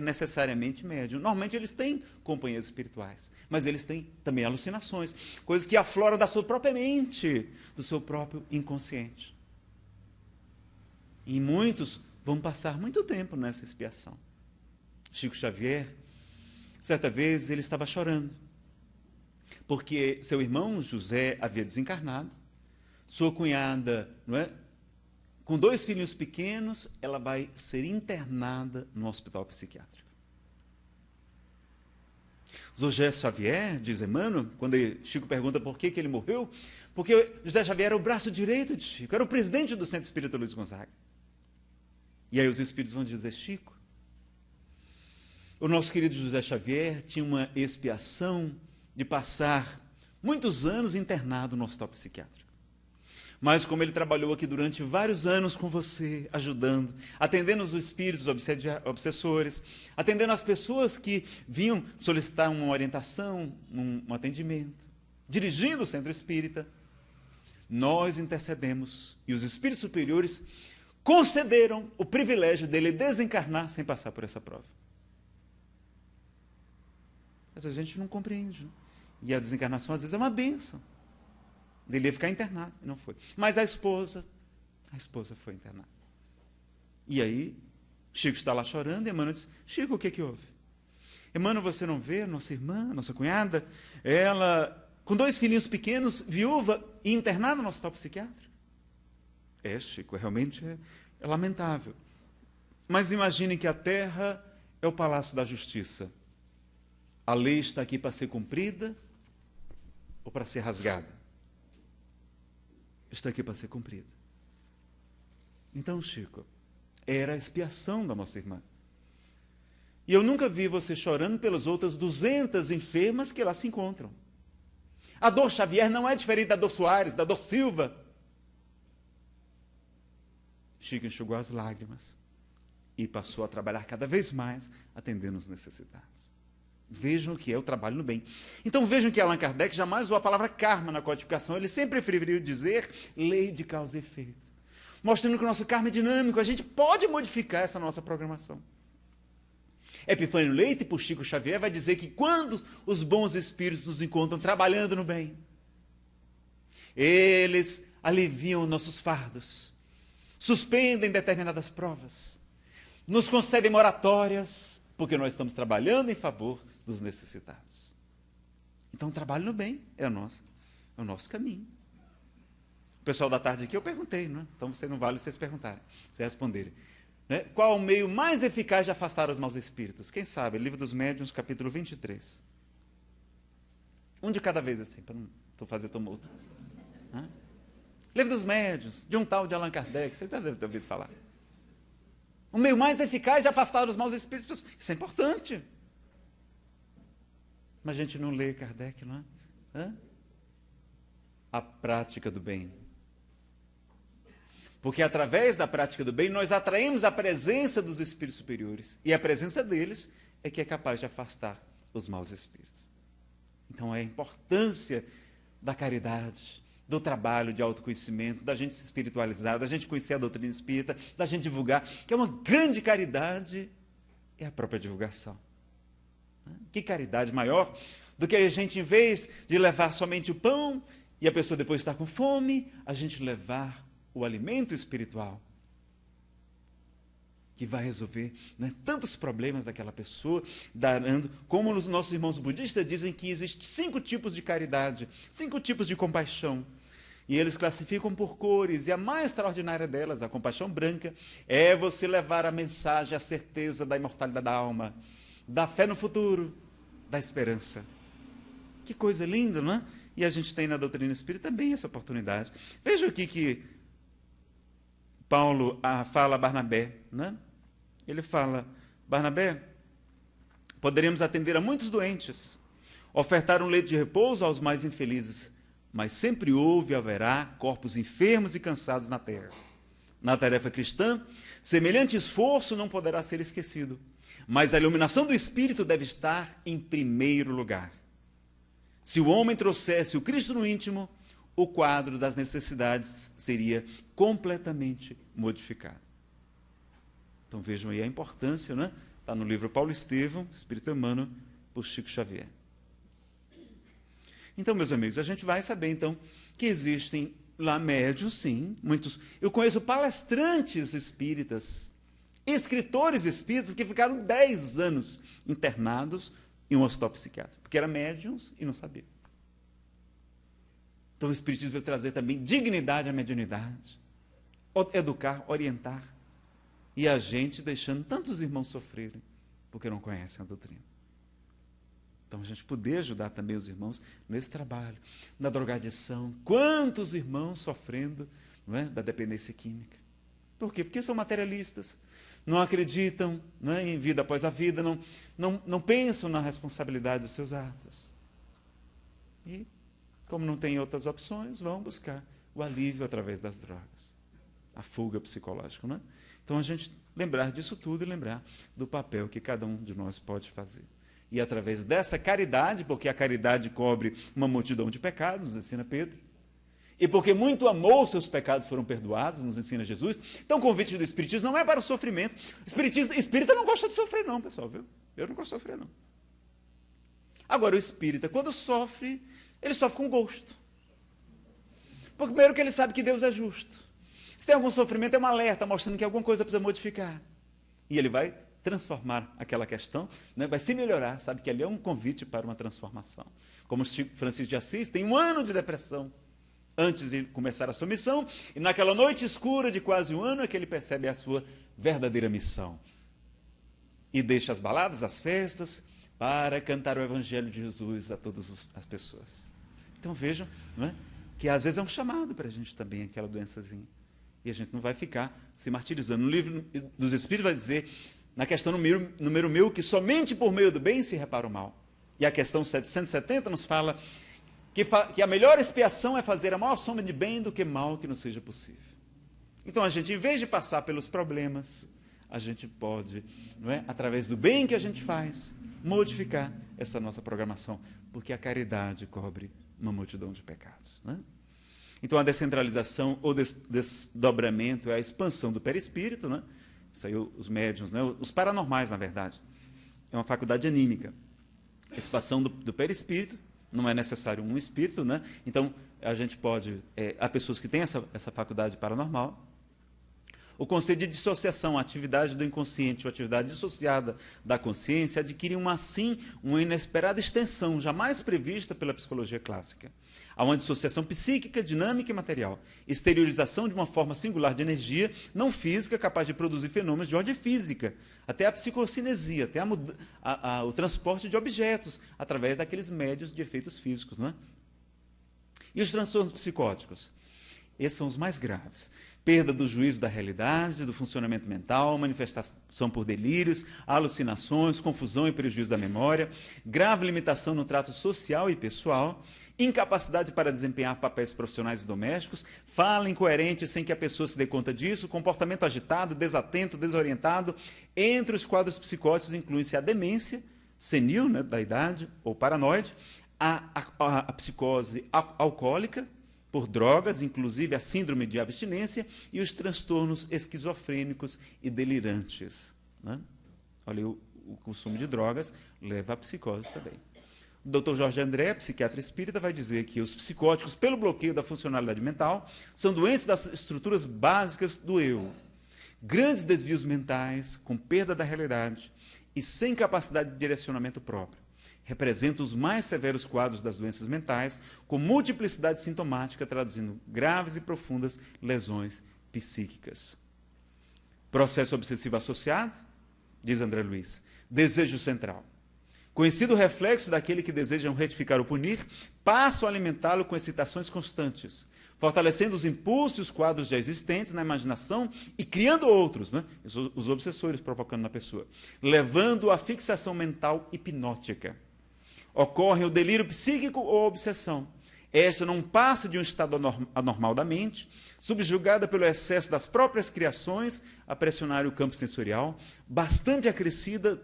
necessariamente médium. Normalmente eles têm companhias espirituais, mas eles têm também alucinações, coisas que afloram da sua própria mente, do seu próprio inconsciente. E muitos vão passar muito tempo nessa expiação. Chico Xavier, certa vez, ele estava chorando, porque seu irmão José havia desencarnado, sua cunhada, não é? Com 2 filhinhos pequenos, ela vai ser internada no hospital psiquiátrico. José Xavier, diz Emmanuel, quando Chico pergunta por que ele morreu, porque José Xavier era o braço direito de Chico, era o presidente do Centro Espírita Luiz Gonzaga. E aí os espíritos vão dizer, Chico, o nosso querido José Xavier tinha uma expiação de passar muitos anos internado no hospital psiquiátrico. Mas como ele trabalhou aqui durante vários anos com você, ajudando, atendendo os espíritos obsessores, atendendo as pessoas que vinham solicitar uma orientação, um atendimento, dirigindo o centro espírita, nós intercedemos e os espíritos superiores concederam o privilégio dele desencarnar sem passar por essa prova. Mas a gente não compreende, né? E a desencarnação às vezes é uma bênção. Ele ia ficar internado, e não foi. Mas a esposa foi internada. E aí, Chico está lá chorando, e Emmanuel diz, Chico, o que houve? Emmanuel, você não vê a nossa irmã, a nossa cunhada, ela, com 2 filhinhos pequenos, viúva e internada no hospital psiquiátrico? Chico, realmente é lamentável. Mas imaginem que a terra é o palácio da justiça. A lei está aqui para ser cumprida ou para ser rasgada? Está aqui para ser cumprida. Então, Chico, era a expiação da nossa irmã. E eu nunca vi você chorando pelas outras 200 enfermas que lá se encontram. A dor Xavier não é diferente da dor Soares, da dor Silva. Chico enxugou as lágrimas e passou a trabalhar cada vez mais, atendendo os necessitados. Vejam o que é o trabalho no bem. Então vejam que Allan Kardec jamais usou a palavra karma na codificação, ele sempre preferiu dizer lei de causa e efeito, mostrando que o nosso karma é dinâmico, a gente pode modificar essa nossa programação. Epifânio Leite, por Chico Xavier, vai dizer que quando os bons espíritos nos encontram trabalhando no bem, eles aliviam nossos fardos, suspendem determinadas provas, nos concedem moratórias, porque nós estamos trabalhando em favor dos necessitados. Então, o trabalho no bem é o nosso caminho. O pessoal da tarde aqui, eu perguntei, não é? Então, não vale vocês perguntarem, vocês responderem. Né? Qual o meio mais eficaz de afastar os maus espíritos? Quem sabe? Livro dos Médiuns, capítulo 23. Um de cada vez, assim, para não fazer tumulto. Livro dos Médiuns, de um tal de Allan Kardec, vocês devem ter ouvido falar. O meio mais eficaz de afastar os maus espíritos. Isso é importante. Mas a gente não lê Kardec, não é? A prática do bem. Porque através da prática do bem, nós atraímos a presença dos espíritos superiores. E a presença deles é que é capaz de afastar os maus espíritos. Então, é a importância da caridade, do trabalho de autoconhecimento, da gente se espiritualizar, da gente conhecer a doutrina espírita, da gente divulgar, que é uma grande caridade, é a própria divulgação. Que caridade maior do que a gente, em vez de levar somente o pão e a pessoa depois estar com fome, a gente levar o alimento espiritual, que vai resolver, né, tantos problemas daquela pessoa, dando, como os nossos irmãos budistas dizem que existem 5 tipos de caridade, 5 tipos de compaixão. E eles classificam por cores, e a mais extraordinária delas, a compaixão branca, é você levar a mensagem, a certeza da imortalidade da alma, da fé no futuro, da esperança. Que coisa linda, não é? E a gente tem na doutrina espírita também essa oportunidade. Veja aqui que Paulo fala a Barnabé, né? Ele fala, Barnabé, poderíamos atender a muitos doentes, ofertar um leito de repouso aos mais infelizes, mas sempre houve e haverá corpos enfermos e cansados na terra. Na tarefa cristã, semelhante esforço não poderá ser esquecido, mas a iluminação do Espírito deve estar em primeiro lugar. Se o homem trouxesse o Cristo no íntimo, o quadro das necessidades seria completamente modificado. Então vejam aí a importância, né, Está no livro Paulo Estevam, Espírito Emmanuel, por Chico Xavier. Então, meus amigos, a gente vai saber, então, que existem lá médiuns, sim, muitos. Eu conheço palestrantes espíritas, escritores espíritas que ficaram 10 anos internados em um hospital psiquiátrico, porque eram médiuns e não sabiam. Então, o Espiritismo veio trazer também dignidade à mediunidade, educar, orientar, e a gente deixando tantos irmãos sofrerem, porque não conhecem a doutrina. Então, a gente poder ajudar também os irmãos nesse trabalho, na drogadição. Quantos irmãos sofrendo, não é, da dependência química? Por quê? Porque são materialistas, não acreditam, não é, em vida após a vida, não pensam na responsabilidade dos seus atos. E, como não tem outras opções, vão buscar o alívio através das drogas, a fuga psicológica. Não é? Então, a gente lembrar disso tudo e lembrar do papel que cada um de nós pode fazer. E através dessa caridade, porque a caridade cobre uma multidão de pecados, nos ensina Pedro, e porque muito amou, seus pecados foram perdoados, nos ensina Jesus. Então o convite do Espiritismo não é para o sofrimento. O espírita não gosta de sofrer não, pessoal, viu? Eu não gosto de sofrer não. Agora o espírita, quando sofre, ele sofre com gosto. Porque primeiro que ele sabe que Deus é justo. Se tem algum sofrimento, é um alerta, mostrando que alguma coisa precisa modificar. E ele vai transformar aquela questão, né? Vai se melhorar, sabe que ali é um convite para uma transformação. Como Francisco de Assis tem 1 ano de depressão antes de começar a sua missão, e naquela noite escura de quase 1 ano é que ele percebe a sua verdadeira missão. E deixa as baladas, as festas, para cantar o Evangelho de Jesus a todas as pessoas. Então vejam, não é? Que às vezes é um chamado para a gente também, aquela doençazinha. E a gente não vai ficar se martirizando. No livro dos Espíritos vai dizer, na questão número 1000, que somente por meio do bem se repara o mal. E a questão 770 nos fala que a melhor expiação é fazer a maior soma de bem do que mal que não seja possível. Então a gente, em vez de passar pelos problemas, a gente pode, não é, através do bem que a gente faz, modificar essa nossa programação, porque a caridade cobre uma multidão de pecados. Não é? Então a descentralização ou desdobramento é a expansão do perispírito, não é? Isso aí os médiuns, né? Os paranormais, na verdade. É uma faculdade anímica. A expansão do perispírito, não é necessário um espírito, né? Então, a gente pode... há pessoas que têm essa faculdade paranormal. O conceito de dissociação, a atividade do inconsciente ou atividade dissociada da consciência adquire, assim, uma inesperada extensão, jamais prevista pela psicologia clássica. Há uma dissociação psíquica, dinâmica e material. Exteriorização de uma forma singular de energia não física capaz de produzir fenômenos de ordem física, até a psicocinesia, até o transporte de objetos, através daqueles médios de efeitos físicos. Não é? E os transtornos psicóticos? Esses são os mais graves. Perda do juízo da realidade, do funcionamento mental, manifestação por delírios, alucinações, confusão e prejuízo da memória, grave limitação no trato social e pessoal, incapacidade para desempenhar papéis profissionais e domésticos, fala incoerente sem que a pessoa se dê conta disso, comportamento agitado, desatento, desorientado. Entre os quadros psicóticos incluem-se a demência senil, né, da idade, ou paranoide, a psicose alcoólica, por drogas, inclusive a síndrome de abstinência, e os transtornos esquizofrênicos e delirantes. Né? Olha, o consumo de drogas leva à psicose também. O Dr. Jorge André, psiquiatra espírita, vai dizer que os psicóticos, pelo bloqueio da funcionalidade mental, são doentes das estruturas básicas do eu. Grandes desvios mentais, com perda da realidade e sem capacidade de direcionamento próprio. Representa os mais severos quadros das doenças mentais, com multiplicidade sintomática, traduzindo graves e profundas lesões psíquicas. Processo obsessivo associado, diz André Luiz, desejo central. Conhecido reflexo daquele que desejam retificar ou punir, passo a alimentá-lo com excitações constantes, fortalecendo os impulsos e os quadros já existentes na imaginação e criando outros, né? Os obsessores provocando na pessoa, levando à fixação mental hipnótica. Ocorre o delírio psíquico ou obsessão. Esta não passa de um estado anormal da mente, subjugada pelo excesso das próprias criações a pressionar o campo sensorial, bastante acrescidas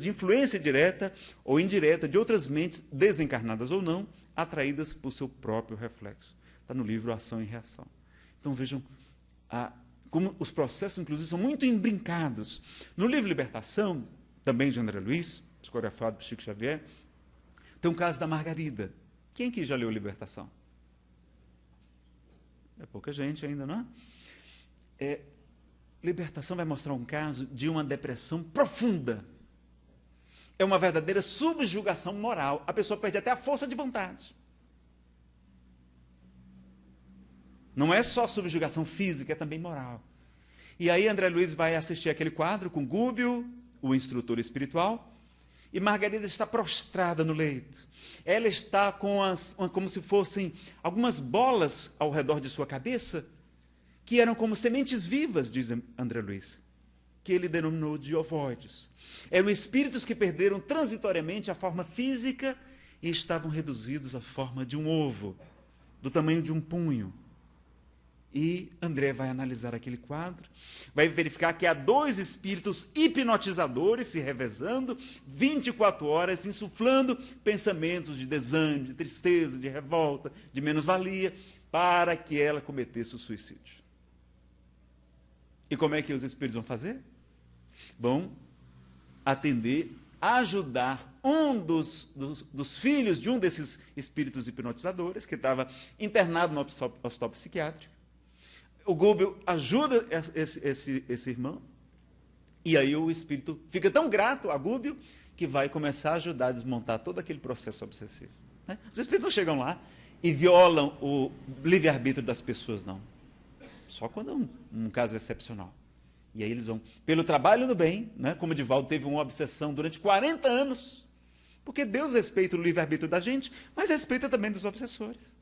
de influência direta ou indireta de outras mentes, desencarnadas ou não, atraídas por seu próprio reflexo. Está no livro Ação e Reação. Então vejam, como os processos, inclusive, são muito imbrincados. No livro Libertação, também de André Luiz, psicografado por Chico Xavier, tem um caso da Margarida. Quem aqui já leu Libertação? É pouca gente ainda, não é? Libertação vai mostrar um caso de uma depressão profunda. É uma verdadeira subjugação moral. A pessoa perde até a força de vontade. Não é só subjugação física, é também moral. E aí André Luiz vai assistir aquele quadro com Gúbio, o instrutor espiritual, e Margarida está prostrada no leito. Ela está com como se fossem algumas bolas ao redor de sua cabeça, que eram como sementes vivas, diz André Luiz, que ele denominou de ovoides. Eram espíritos que perderam transitoriamente a forma física e estavam reduzidos à forma de um ovo, do tamanho de um punho. E André vai analisar aquele quadro, vai verificar que há 2 espíritos hipnotizadores se revezando 24 horas, insuflando pensamentos de desânimo, de tristeza, de revolta, de menos-valia, para que ela cometesse o suicídio. E como é que os espíritos vão fazer? Vão atender, ajudar um dos filhos de um desses espíritos hipnotizadores, que estava internado no hospital psiquiátrico. O Gúbio ajuda esse irmão, e aí o espírito fica tão grato a Gúbio que vai começar a ajudar a desmontar todo aquele processo obsessivo. Né? Os espíritos não chegam lá e violam o livre-arbítrio das pessoas, não. Só quando é um caso excepcional. E aí eles vão, pelo trabalho no bem, né? Como Divaldo teve uma obsessão durante 40 anos, porque Deus respeita o livre-arbítrio da gente, mas respeita também dos obsessores.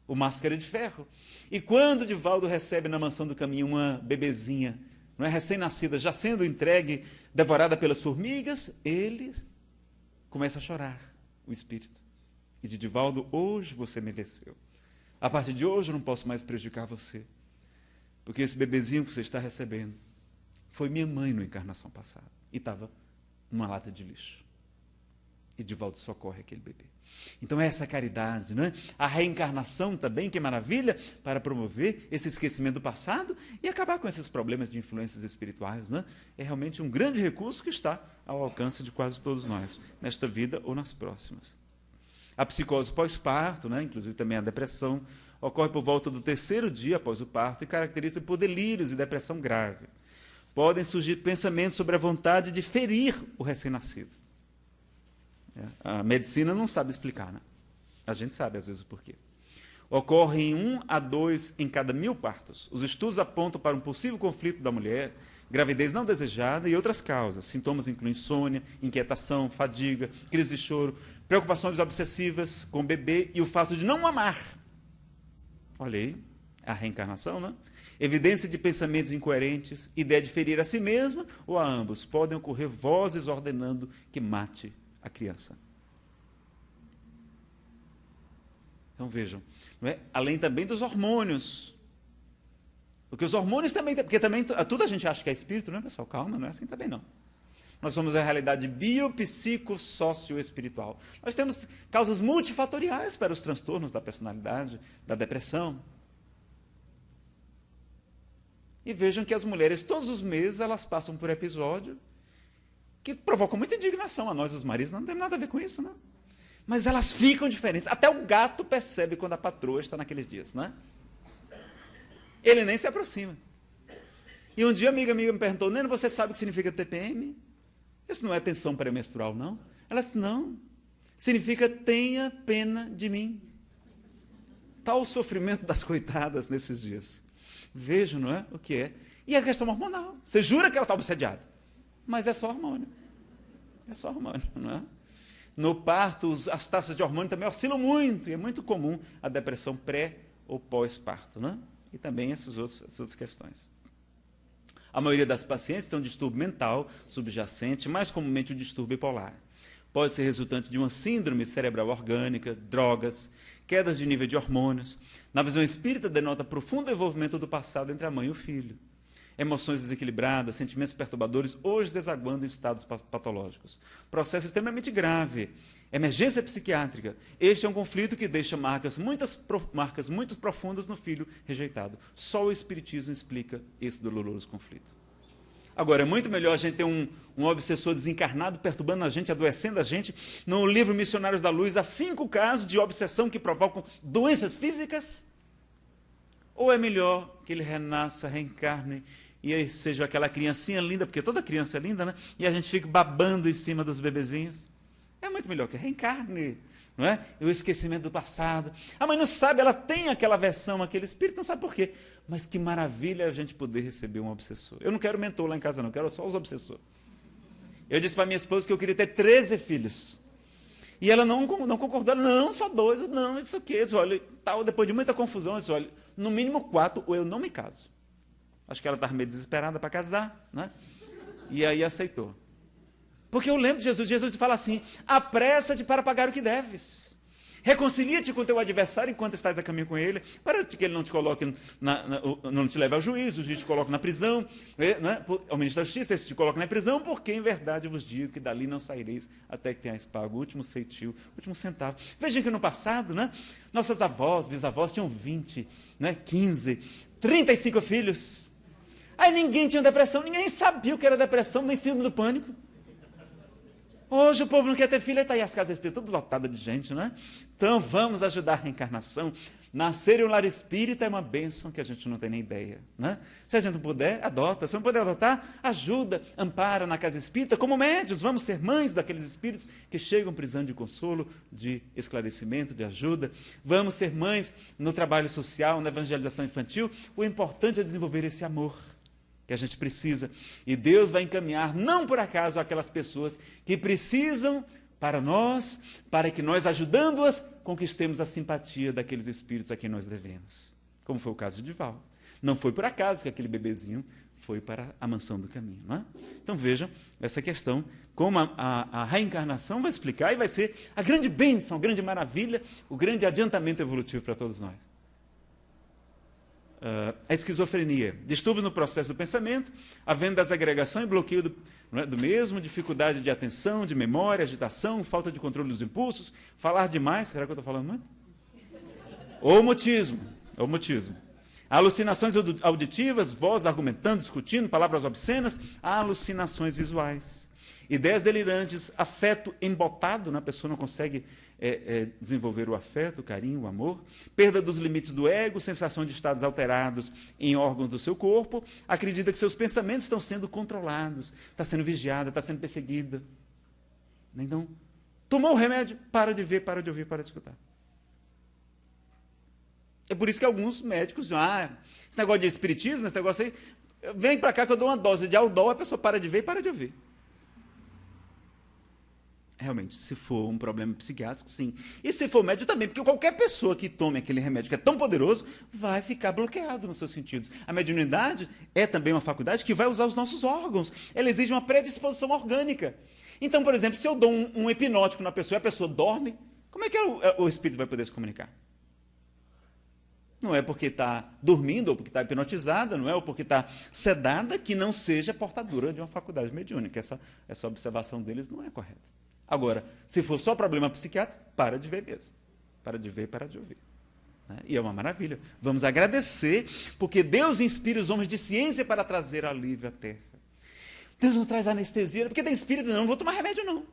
O Máscara de Ferro. E quando Divaldo recebe na Mansão do Caminho uma bebezinha, não é, recém-nascida, já sendo entregue, devorada pelas formigas, ele começa a chorar, o espírito. E de Divaldo, hoje você me venceu. A partir de hoje eu não posso mais prejudicar você. Porque esse bebezinho que você está recebendo foi minha mãe na encarnação passada. E estava numa lata de lixo. E Divaldo socorre aquele bebê. Então é essa caridade, não é? A reencarnação também, que maravilha, para promover esse esquecimento do passado e acabar com esses problemas de influências espirituais, não é? É realmente um grande recurso que está ao alcance de quase todos nós, nesta vida ou nas próximas. A psicose pós-parto, né? Inclusive também a depressão, ocorre por volta do 3º dia após o parto e caracteriza por delírios e depressão grave. Podem surgir pensamentos sobre a vontade de ferir o recém-nascido. A medicina não sabe explicar, né? A gente sabe, às vezes, o porquê. Ocorre em 1 a 2 em cada 1000 partos. Os estudos apontam para um possível conflito da mulher, gravidez não desejada e outras causas. Sintomas incluem insônia, inquietação, fadiga, crise de choro, preocupações obsessivas com o bebê e o fato de não amar. Olha aí, a reencarnação, né? Evidência de pensamentos incoerentes, ideia de ferir a si mesma ou a ambos. Podem ocorrer vozes ordenando que mate a criança. Então vejam, não é? Além também dos hormônios. Porque os hormônios também, porque também tudo a gente acha que é espírito, não é, pessoal? Calma, não é assim também não. Nós somos a realidade biopsico-sócio-espiritual. Nós temos causas multifatoriais para os transtornos da personalidade, da depressão. E vejam que as mulheres, todos os meses, elas passam por episódio que provocam muita indignação a nós, os maridos. Não tem nada a ver com isso, não. Mas elas ficam diferentes. Até o gato percebe quando a patroa está naqueles dias, não é? Ele nem se aproxima. E um dia a amiga me perguntou: Neno, você sabe o que significa TPM? Isso não é tensão pré-menstrual, não? Ela disse: não. Significa tenha pena de mim. Tal o sofrimento das coitadas nesses dias. Vejam, não é? O que é. E a questão hormonal. Você jura que ela está obsediada. Mas é só hormônio. É só hormônio, não é? No parto, as taxas de hormônio também oscilam muito, e é muito comum a depressão pré ou pós-parto, não é? E também essas outras questões. A maioria das pacientes tem um distúrbio mental subjacente, mais comumente o distúrbio bipolar. Pode ser resultante de uma síndrome cerebral orgânica, drogas, quedas de nível de hormônios. Na visão espírita, denota profundo envolvimento do passado entre a mãe e o filho. emoções desequilibradas, sentimentos perturbadores, hoje desaguando em estados patológicos. Processo extremamente grave. Emergência psiquiátrica. Este é um conflito que deixa marcas muito profundas no filho rejeitado. Só o Espiritismo explica esse doloroso conflito. Agora, é muito melhor a gente ter um obsessor desencarnado perturbando a gente, adoecendo a gente. No livro Missionários da Luz, há 5 casos de obsessão que provocam doenças físicas. Ou é melhor que ele renasça, reencarne e aí seja aquela criancinha linda, porque toda criança é linda, né? E a gente fica babando em cima dos bebezinhos. É muito melhor que reencarne, não é? E o esquecimento do passado. A mãe não sabe, ela tem aquela versão, aquele espírito, não sabe por quê. Mas que maravilha a gente poder receber um obsessor. Eu não quero mentor lá em casa, não, quero só os obsessores. Eu disse para minha esposa que eu queria ter 13 filhos. E ela não concordou, não, só 2, não, isso aqui. Eu disse, olha, tal, depois de muita confusão, eu disse, olha, no mínimo 4 ou eu não me caso. Acho que ela estava meio desesperada para casar, né? E aí aceitou. Porque eu lembro de Jesus fala assim, apressa-te para pagar o que deves. Reconcilia-te com o teu adversário enquanto estás a caminho com ele, para que ele não te coloque, não te leve ao juízo, o juiz te coloque na prisão, né? O ministro da Justiça te coloca na prisão, porque em verdade eu vos digo que dali não saireis até que tenhais pago o último ceitil, o último centavo. Vejam que no passado, né, nossas avós, bisavós tinham 20, né, 15, 35 filhos. Aí ninguém tinha depressão, ninguém sabia o que era depressão, nem síndrome do pânico. Hoje o povo não quer ter filho, está aí as casas espíritas, tudo lotadas de gente, não é? Então vamos ajudar a reencarnação. Nascer em um lar espírita é uma bênção que a gente não tem nem ideia, né? Se a gente não puder, adota. Se não puder adotar, ajuda, ampara na casa espírita. Como médios, vamos ser mães daqueles espíritos que chegam precisando de consolo, de esclarecimento, de ajuda. Vamos ser mães no trabalho social, na evangelização infantil. O importante é desenvolver esse amor que a gente precisa. E Deus vai encaminhar, não por acaso, aquelas pessoas que precisam para nós, para que nós, ajudando-as, conquistemos a simpatia daqueles espíritos a quem nós devemos. Como foi o caso de Val. Não foi por acaso que aquele bebezinho foi para a mansão do caminho. Não é? Então vejam essa questão, como a reencarnação vai explicar e vai ser a grande bênção, a grande maravilha, o grande adiantamento evolutivo para todos nós. A esquizofrenia, distúrbio no processo do pensamento, havendo desagregação e bloqueio do mesmo, dificuldade de atenção, de memória, agitação, falta de controle dos impulsos, falar demais, será que eu estou falando muito? Ou mutismo. Alucinações auditivas, voz argumentando, discutindo, palavras obscenas, alucinações visuais. Ideias delirantes, afeto embotado, a pessoa não consegue desenvolver o afeto, o carinho, o amor, perda dos limites do ego, sensação de estados alterados em órgãos do seu corpo, acredita que seus pensamentos estão sendo controlados, está sendo vigiada, está sendo perseguida. Então, tomou o remédio, para de ver, para de ouvir, para de escutar. É por isso que alguns médicos dizem, esse negócio de espiritismo, esse negócio aí, vem para cá que eu dou uma dose de Aldol, a pessoa para de ver e para de ouvir. Realmente, se for um problema psiquiátrico, sim. E se for médio também, porque qualquer pessoa que tome aquele remédio que é tão poderoso vai ficar bloqueado nos seus sentidos. A mediunidade é também uma faculdade que vai usar os nossos órgãos. Ela exige uma predisposição orgânica. Então, por exemplo, se eu dou um hipnótico na pessoa e a pessoa dorme, como é que o espírito vai poder se comunicar? Não é porque está dormindo ou porque está hipnotizada, não é ou porque está sedada que não seja portadora de uma faculdade mediúnica. Essa observação deles não é correta. Agora, se for só problema psiquiátrico, para de ver mesmo. Para de ver e para de ouvir. E é uma maravilha. Vamos agradecer, porque Deus inspira os homens de ciência para trazer alívio à terra. Deus não traz anestesia, porque tem espírito, não vou tomar remédio, não.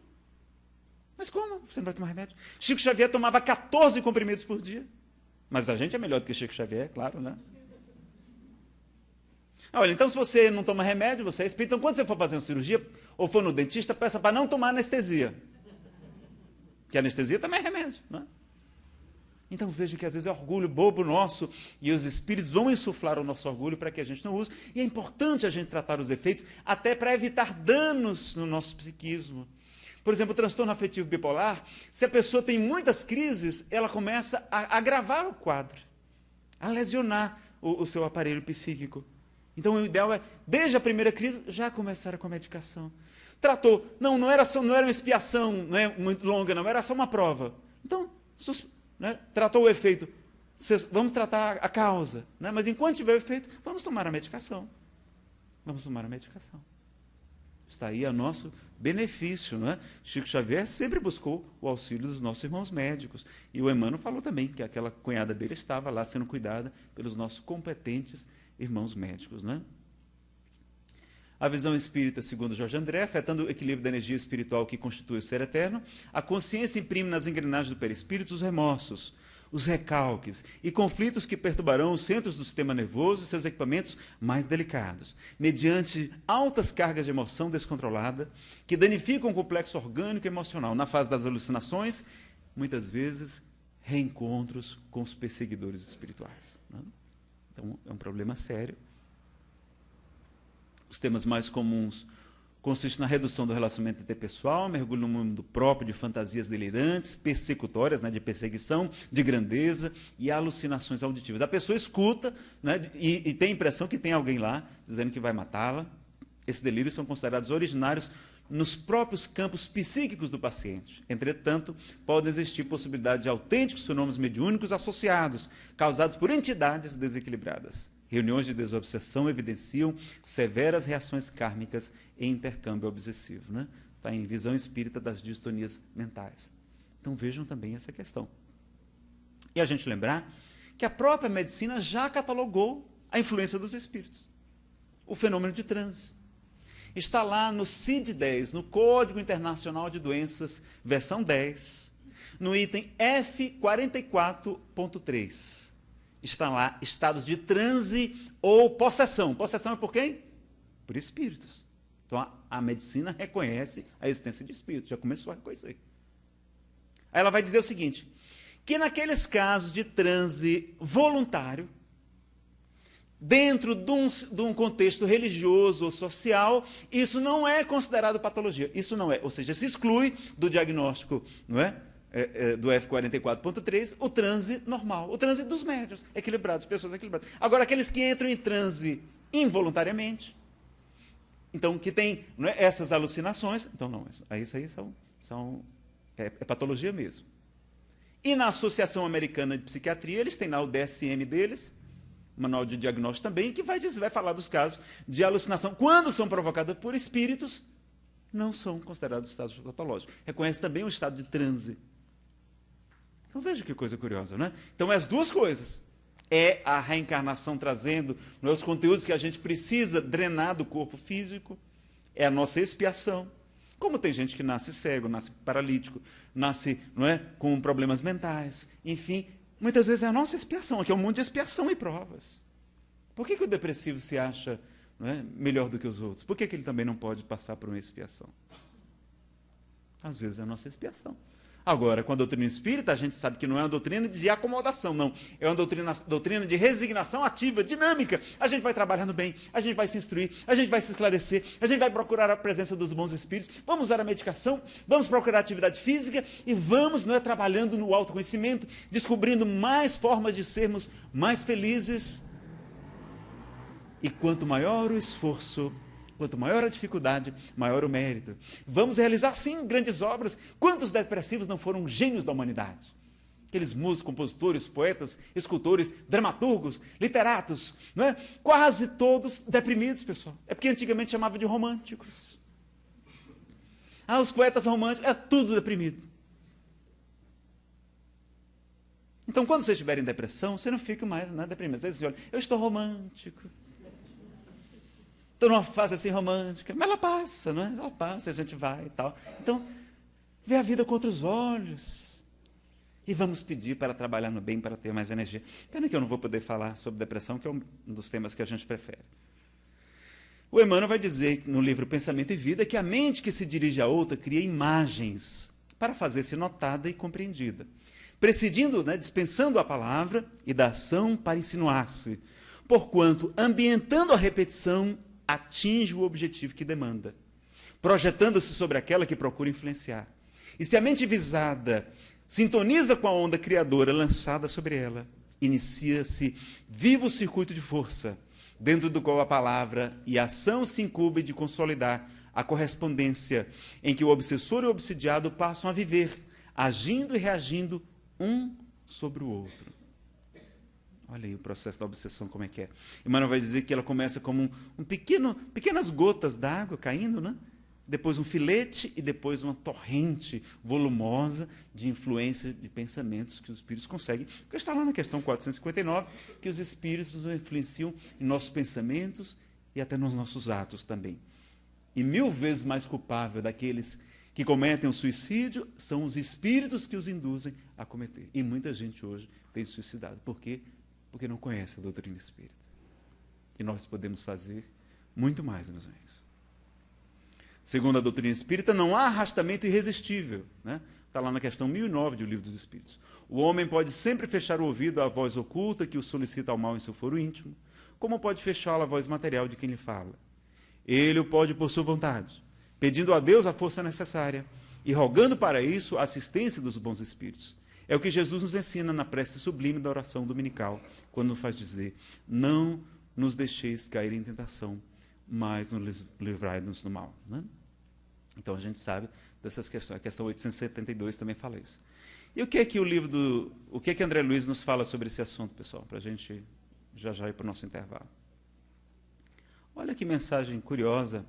Mas como? Você não vai tomar remédio? Chico Xavier tomava 14 comprimidos por dia. Mas a gente é melhor do que Chico Xavier, claro, né? Olha, então se você não toma remédio, você é espírita, então quando você for fazer uma cirurgia ou for no dentista, peça para não tomar anestesia. Porque anestesia também é remédio, não é? Então veja que às vezes é orgulho bobo nosso e os espíritos vão insuflar o nosso orgulho para que a gente não use. E é importante a gente tratar os efeitos até para evitar danos no nosso psiquismo. Por exemplo, o transtorno afetivo bipolar, se a pessoa tem muitas crises, ela começa a agravar o quadro, a lesionar o seu aparelho psíquico. Então, o ideal é, desde a primeira crise, já começar com a medicação. Tratou, não era uma expiação, não é muito longa, não, era só uma prova. Então, tratou o efeito, vamos tratar a causa. Mas enquanto tiver o efeito, vamos tomar a medicação. vamos tomar a medicação. Está aí a nosso benefício, não é? Chico Xavier sempre buscou o auxílio dos nossos irmãos médicos. E o Emmanuel falou também que aquela cunhada dele estava lá sendo cuidada pelos nossos competentes irmãos médicos, não é? A visão espírita, segundo Jorge André, afetando o equilíbrio da energia espiritual que constitui o ser eterno, a consciência imprime nas engrenagens do perispírito os remorsos, os recalques e conflitos que perturbarão os centros do sistema nervoso e seus equipamentos mais delicados, mediante altas cargas de emoção descontrolada, que danificam o complexo orgânico e emocional. Na fase das alucinações, muitas vezes, reencontros com os perseguidores espirituais. Né? Então, é um problema sério. Os temas mais comuns consiste na redução do relacionamento interpessoal, mergulho no mundo próprio de fantasias delirantes, persecutórias, né, de perseguição, de grandeza e alucinações auditivas. A pessoa escuta, né, e tem a impressão que tem alguém lá dizendo que vai matá-la. Esses delírios são considerados originários nos próprios campos psíquicos do paciente. Entretanto, pode existir possibilidade de autênticos fenômenos mediúnicos associados, causados por entidades desequilibradas. Reuniões de desobsessão evidenciam severas reações kármicas em intercâmbio obsessivo. Né? Está em Visão Espírita das Distonias Mentais. Então vejam também essa questão. E a gente lembrar que a própria medicina já catalogou a influência dos espíritos. O fenômeno de transe. Está lá no CID-10, no Código Internacional de Doenças, versão 10, no item F44.3. Estão lá estados de transe ou possessão. Possessão é por quem? Por espíritos. Então, a medicina reconhece a existência de espíritos, já começou a reconhecer. Aí ela vai dizer o seguinte, que naqueles casos de transe voluntário, dentro de um contexto religioso ou social, isso não é considerado patologia. Isso não é, ou seja, se exclui do diagnóstico, não é? Do F44.3, o transe normal, o transe dos médios, equilibrados, pessoas equilibradas. Agora, aqueles que entram em transe involuntariamente, então, que tem, não é, essas alucinações, então não, isso aí é patologia mesmo. E na Associação Americana de Psiquiatria, eles têm lá o DSM deles, Manual de Diagnóstico também, que vai falar dos casos de alucinação, quando são provocadas por espíritos, não são considerados estados patológicos. Reconhece também o estado de transe. Então veja que coisa curiosa, né? Então é as duas coisas. É a reencarnação trazendo os conteúdos que a gente precisa drenar do corpo físico, é a nossa expiação. Como tem gente que nasce cego, nasce paralítico, nasce, não é, com problemas mentais, enfim, muitas vezes é a nossa expiação, aqui é um mundo de expiação e provas. Por que o depressivo se acha, não é, melhor do que os outros? Por que ele também não pode passar por uma expiação? Às vezes é a nossa expiação. Agora, com a doutrina espírita, a gente sabe que não é uma doutrina de acomodação, não. É uma doutrina de resignação ativa, dinâmica. A gente vai trabalhar no bem, a gente vai se instruir, a gente vai se esclarecer, a gente vai procurar a presença dos bons espíritos, vamos usar a medicação, vamos procurar a atividade física e vamos, não é, trabalhando no autoconhecimento, descobrindo mais formas de sermos mais felizes. E quanto maior o esforço, quanto maior a dificuldade, maior o mérito. Vamos realizar, sim, grandes obras. Quantos depressivos não foram gênios da humanidade? Aqueles músicos, compositores, poetas, escultores, dramaturgos, literatos, não é? Quase todos deprimidos, pessoal. É porque antigamente chamava de românticos. Ah, os poetas românticos, é tudo deprimido. Então, quando você estiver em depressão, você não fica mais, né, deprimido. Você diz, olha, eu estou romântico. Estou numa fase assim romântica, mas ela passa, não é? Ela passa, a gente vai e tal. Então, vê a vida com outros olhos. E vamos pedir para trabalhar no bem, para ter mais energia. Pena que eu não vou poder falar sobre depressão, que é um dos temas que a gente prefere. O Emmanuel vai dizer no livro Pensamento e Vida que a mente que se dirige a outra cria imagens para fazer-se notada e compreendida, presidindo, né, dispensando a palavra e da ação para insinuar-se, porquanto, ambientando a repetição, atinge o objetivo que demanda, projetando-se sobre aquela que procura influenciar. E se a mente visada sintoniza com a onda criadora lançada sobre ela, inicia-se vivo circuito de força, dentro do qual a palavra e a ação se incumbem de consolidar a correspondência em que o obsessor e o obsidiado passam a viver, agindo e reagindo um sobre o outro. Olha aí o processo da obsessão, como é que é. Emmanuel vai dizer que ela começa como pequenas gotas d'água caindo, né? Depois um filete e depois uma torrente volumosa de influência de pensamentos que os espíritos conseguem. Porque está lá na questão 459, que os espíritos nos influenciam em nossos pensamentos e até nos nossos atos também. E 1000 vezes mais culpável daqueles que cometem o suicídio são os espíritos que os induzem a cometer. E muita gente hoje tem suicidado. Por quê? Porque não conhece a doutrina espírita. E nós podemos fazer muito mais, meus amigos. Segundo a doutrina espírita, não há arrastamento irresistível, né? Está lá na questão 1009 do Livro dos Espíritos. O homem pode sempre fechar o ouvido à voz oculta que o solicita ao mal em seu foro íntimo, como pode fechá-la à voz material de quem lhe fala. Ele o pode por sua vontade, pedindo a Deus a força necessária e rogando para isso a assistência dos bons espíritos. É o que Jesus nos ensina na prece sublime da oração dominical, quando nos faz dizer: não nos deixeis cair em tentação, mas nos livrai-nos do mal. Né? Então a gente sabe dessas questões. A questão 872 também fala isso. E o que é que o que é que André Luiz nos fala sobre esse assunto, pessoal, para a gente já ir para o nosso intervalo? Olha que mensagem curiosa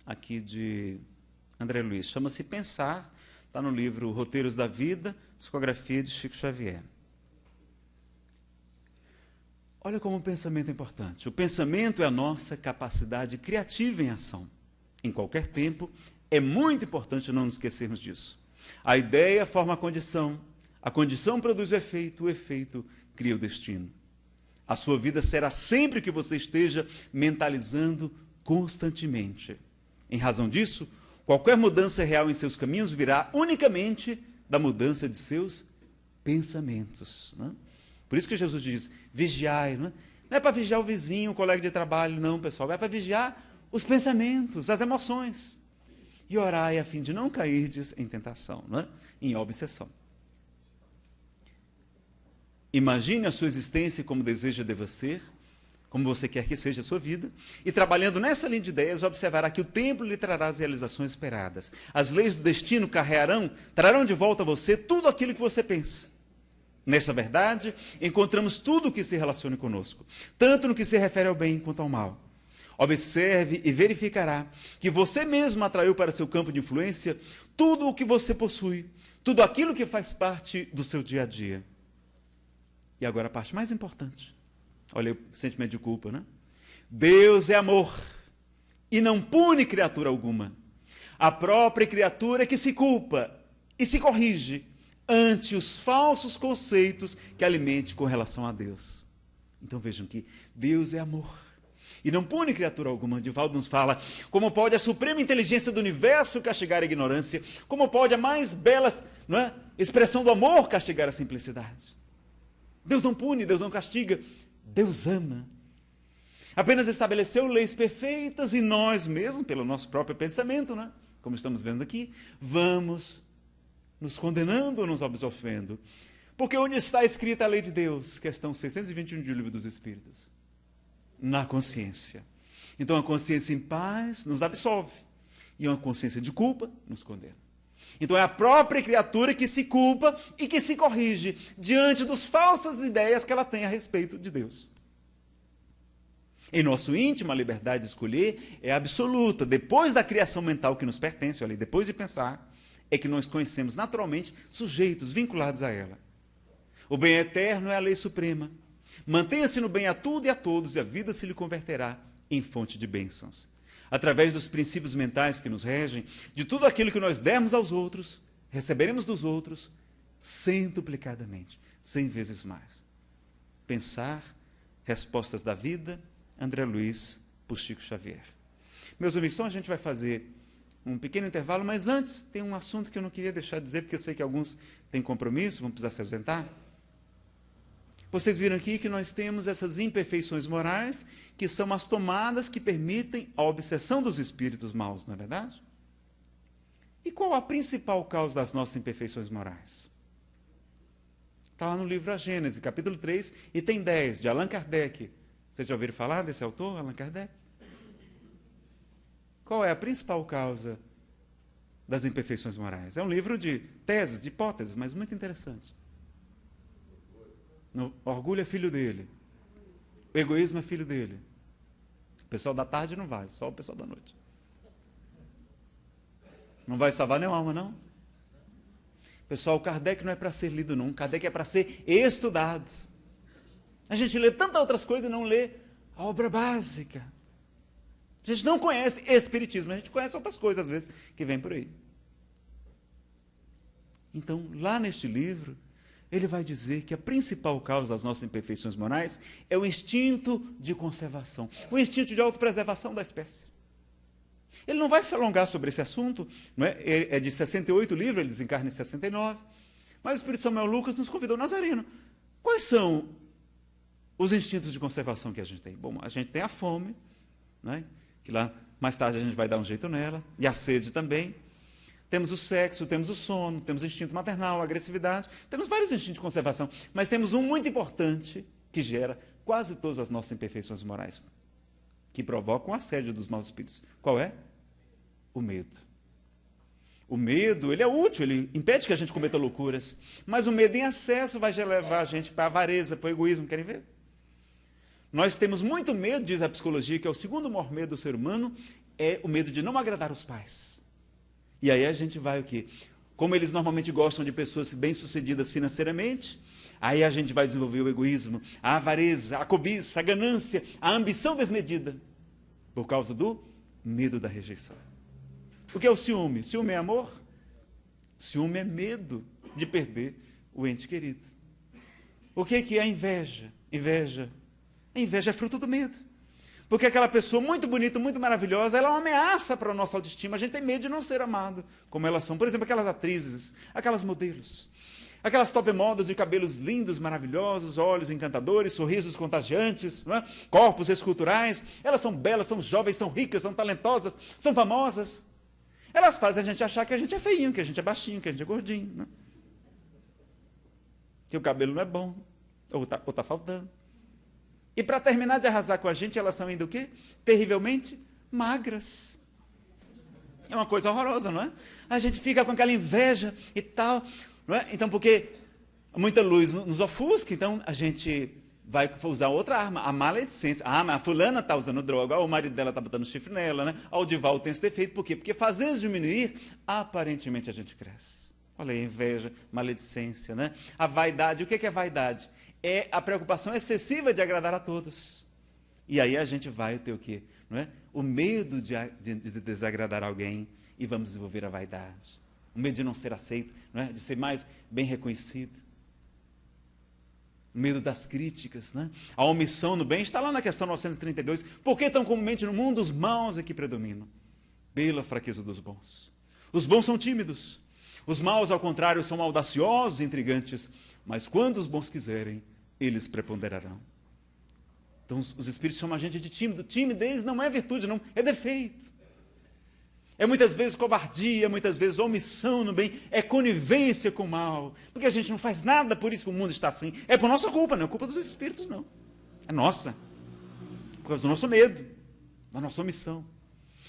aqui de André Luiz. Chama-se Pensar, está no livro Roteiros da Vida, psicografia de Chico Xavier. Olha como o pensamento é importante. O pensamento é a nossa capacidade criativa em ação. Em qualquer tempo, é muito importante não nos esquecermos disso. A ideia forma a condição produz o efeito cria o destino. A sua vida será sempre que você esteja mentalizando constantemente. Em razão disso, qualquer mudança real em seus caminhos virá unicamente da mudança de seus pensamentos. Né? Por isso que Jesus diz, vigiai. Não é para vigiar o vizinho, o colega de trabalho, não, pessoal. É para vigiar os pensamentos, as emoções. E orai a fim de não cairdes em tentação, não é? Em obsessão. Imagine a sua existência como deseja deva ser, como você quer que seja a sua vida, e trabalhando nessa linha de ideias, observará que o tempo lhe trará as realizações esperadas. As leis do destino trarão de volta a você tudo aquilo que você pensa. Nesta verdade, encontramos tudo o que se relaciona conosco, tanto no que se refere ao bem quanto ao mal. Observe e verificará que você mesmo atraiu para seu campo de influência tudo o que você possui, tudo aquilo que faz parte do seu dia a dia. E agora a parte mais importante. Olha o sentimento de culpa, né? Deus é amor e não pune criatura alguma. A própria criatura que se culpa e se corrige ante os falsos conceitos que alimente com relação a Deus. Então vejam que Deus é amor e não pune criatura alguma. Divaldo nos fala como pode a suprema inteligência do universo castigar a ignorância, como pode a mais bela, não é, expressão do amor castigar a simplicidade. Deus não pune, Deus não castiga, Deus ama. Apenas estabeleceu leis perfeitas e nós mesmos, pelo nosso próprio pensamento, né, como estamos vendo aqui, vamos nos condenando ou nos absolvendo. Porque onde está escrita a lei de Deus? Questão 621 do Livro dos Espíritos. Na consciência. Então a consciência em paz nos absolve. E uma consciência de culpa nos condena. Então é a própria criatura que se culpa e que se corrige diante das falsas ideias que ela tem a respeito de Deus. Em nosso íntimo, a liberdade de escolher é absoluta. Depois da criação mental que nos pertence, olha, depois de pensar, é que nós conhecemos naturalmente sujeitos vinculados a ela. O bem eterno é a lei suprema. Mantenha-se no bem a tudo e a todos, e a vida se lhe converterá em fonte de bênçãos. Através dos princípios mentais que nos regem, de tudo aquilo que nós dermos aos outros, receberemos dos outros centuplicadamente, 100 vezes mais. Pensar, respostas da vida, André Luiz, por Chico Xavier. Meus amigos, então a gente vai fazer um pequeno intervalo, mas antes tem um assunto que eu não queria deixar de dizer, porque eu sei que alguns têm compromisso, vão precisar se ausentar. Vocês viram aqui que nós temos essas imperfeições morais, que são as tomadas que permitem a obsessão dos espíritos maus, não é verdade? E qual a principal causa das nossas imperfeições morais? Está lá no livro A Gênese, capítulo 3, e tem 10, de Allan Kardec. Vocês já ouviram falar desse autor, Allan Kardec? Qual é a principal causa das imperfeições morais? É um livro de teses, de hipóteses, mas muito interessante. O orgulho é filho dele. O egoísmo é filho dele. O pessoal da tarde não vale, só o pessoal da noite. Não vai salvar nenhuma alma, não? Pessoal, Kardec não é para ser lido, não. Kardec é para ser estudado. A gente lê tantas outras coisas e não lê a obra básica. A gente não conhece espiritismo, a gente conhece outras coisas, às vezes, que vem por aí. Então, lá neste livro, ele vai dizer que a principal causa das nossas imperfeições morais é o instinto de conservação, o instinto de autopreservação da espécie. Ele não vai se alongar sobre esse assunto, não é? É de 68 livros, ele desencarna em 69, mas o Espírito Samuel Lucas nos convidou, Nazareno, quais são os instintos de conservação que a gente tem? Bom, a gente tem a fome, não é? Que lá mais tarde a gente vai dar um jeito nela, e a sede também. Temos o sexo, temos o sono, temos o instinto maternal, a agressividade, temos vários instintos de conservação, mas temos um muito importante que gera quase todas as nossas imperfeições morais, que provocam o assédio dos maus espíritos. Qual é? O medo. O medo, ele é útil, ele impede que a gente cometa loucuras, mas o medo em excesso vai levar a gente para a avareza, para o egoísmo, querem ver? Nós temos muito medo, diz a psicologia, que é o segundo maior medo do ser humano, é o medo de não agradar os pais. E aí a gente vai o quê? Como eles normalmente gostam de pessoas bem-sucedidas financeiramente, aí a gente vai desenvolver o egoísmo, a avareza, a cobiça, a ganância, a ambição desmedida, por causa do medo da rejeição. O que é o ciúme? Ciúme é amor? Ciúme é medo de perder o ente querido. O que é a inveja? A inveja é fruto do medo. Porque aquela pessoa muito bonita, muito maravilhosa, ela é uma ameaça para a nossa autoestima. A gente tem medo de não ser amado, como elas são. Por exemplo, aquelas atrizes, aquelas modelos, aquelas top models de cabelos lindos, maravilhosos, olhos encantadores, sorrisos contagiantes, não é? Corpos esculturais. Elas são belas, são jovens, são ricas, são talentosas, são famosas. Elas fazem a gente achar que a gente é feinho, que a gente é baixinho, que a gente é gordinho. Não é? Que o cabelo não é bom, ou está faltando. E para terminar de arrasar com a gente, elas são ainda o quê? Terrivelmente magras. É uma coisa horrorosa, não é? A gente fica com aquela inveja e tal, não é? Então, porque muita luz nos ofusca, então a gente vai usar outra arma, a maledicência. Ah, mas a fulana está usando droga, o marido dela está botando chifre nela, né? O Dival tem esse defeito. Por quê? Porque fazendo diminuir, aparentemente a gente cresce. Olha aí, inveja, maledicência, né? A vaidade, o que é vaidade? É a preocupação excessiva de agradar a todos. E aí a gente vai ter o quê? Não é? O medo de desagradar alguém e vamos desenvolver a vaidade. O medo de não ser aceito, não é? De ser mais bem reconhecido. O medo das críticas, né? A omissão no bem está lá na questão 932. Por que tão comumente no mundo os maus é que predominam? Pela fraqueza dos bons. Os bons são tímidos. Os maus, ao contrário, são audaciosos e intrigantes. Mas quando os bons quiserem, eles preponderarão. Então, os espíritos chamam a gente de tímido. Timidez não é virtude, não, é defeito. É muitas vezes covardia, muitas vezes omissão no bem, é conivência com o mal. Porque a gente não faz nada, por isso que o mundo está assim. É por nossa culpa, não é culpa dos espíritos, não. É nossa. Por causa do nosso medo, da nossa omissão.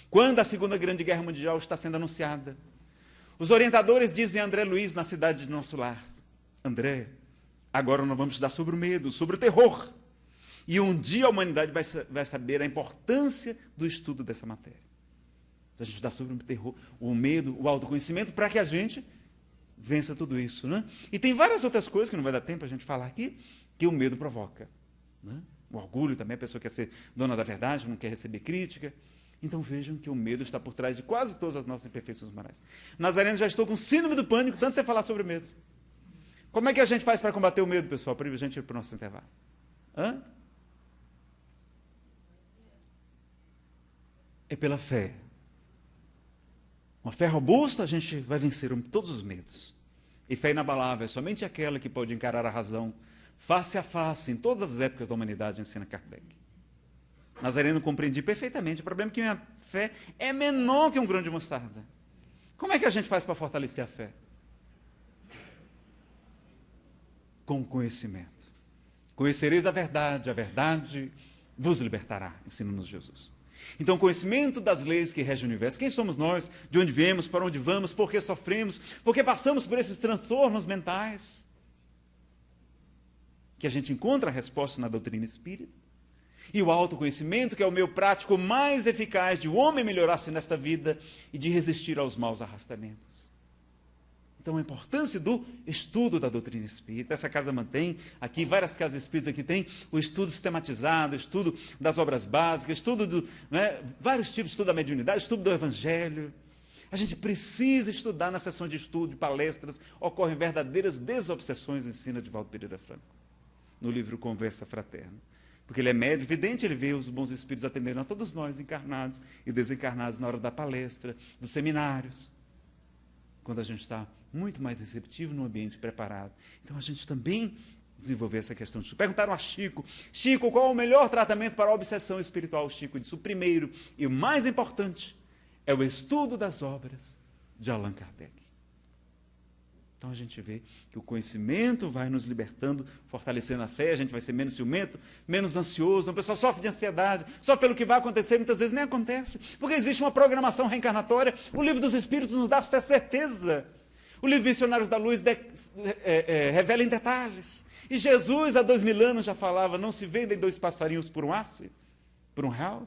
Quando a Segunda Grande Guerra Mundial está sendo anunciada, os orientadores dizem a André Luiz, na cidade de nosso lar: André, agora nós vamos estudar sobre o medo, sobre o terror. E um dia a humanidade vai saber a importância do estudo dessa matéria. Então, a gente estudar sobre o terror, o medo, o autoconhecimento, para que a gente vença tudo isso. Né? E tem várias outras coisas, que não vai dar tempo a gente falar aqui, que o medo provoca. Né? O orgulho também, a pessoa quer ser dona da verdade, não quer receber crítica. Então vejam que o medo está por trás de quase todas as nossas imperfeições morais. Nazareno, já estou com síndrome do pânico, tanto você falar sobre o medo. Como é que a gente faz para combater o medo, pessoal? Para a gente ir para o nosso intervalo. Hã? É pela fé. Uma fé robusta, a gente vai vencer todos os medos. E fé inabalável é somente aquela que pode encarar a razão face a face em todas as épocas da humanidade, ensina Kardec. Nazareno compreendi perfeitamente. O problema é que minha fé é menor que um grão de mostarda. Como é que a gente faz para fortalecer a fé? Com conhecimento. Conhecereis a verdade vos libertará, ensina-nos Jesus. Então, conhecimento das leis que regem o universo. Quem somos nós? De onde viemos? Para onde vamos? Por que sofremos? Por que passamos por esses transtornos mentais? que a gente encontra a resposta na doutrina espírita, e o autoconhecimento, que é o meio prático mais eficaz de o homem melhorar-se nesta vida e de resistir aos maus arrastamentos. Então, a importância do estudo da doutrina espírita. Essa casa mantém, aqui, várias casas espíritas aqui tem o estudo sistematizado, o estudo das obras básicas, estudo vários tipos de estudo da mediunidade, estudo do evangelho. A gente precisa estudar na sessão de estudo, de palestras, ocorrem verdadeiras desobsessões, ensina Divaldo Pereira Franco, no livro Conversa Fraterna. Porque ele é médio, vidente, ele vê os bons espíritos atendendo a todos nós, encarnados e desencarnados, na hora da palestra, dos seminários, quando a gente está muito mais receptivo no ambiente preparado. Então, a gente também desenvolver essa questão de estudo. Perguntaram a Chico, Chico, qual é o melhor tratamento para a obsessão espiritual? Chico disse, o primeiro e o mais importante é o estudo das obras de Allan Kardec. Então, a gente vê que o conhecimento vai nos libertando, fortalecendo a fé, a gente vai ser menos ciumento, menos ansioso, uma pessoa sofre de ansiedade, só pelo que vai acontecer, muitas vezes nem acontece, porque existe uma programação reencarnatória. O Livro dos Espíritos nos dá essa certeza. O livro Missionários da Luz revela em detalhes. E Jesus, há 2000 anos, já falava, não se vendem 2 passarinhos por um asse, por R$1.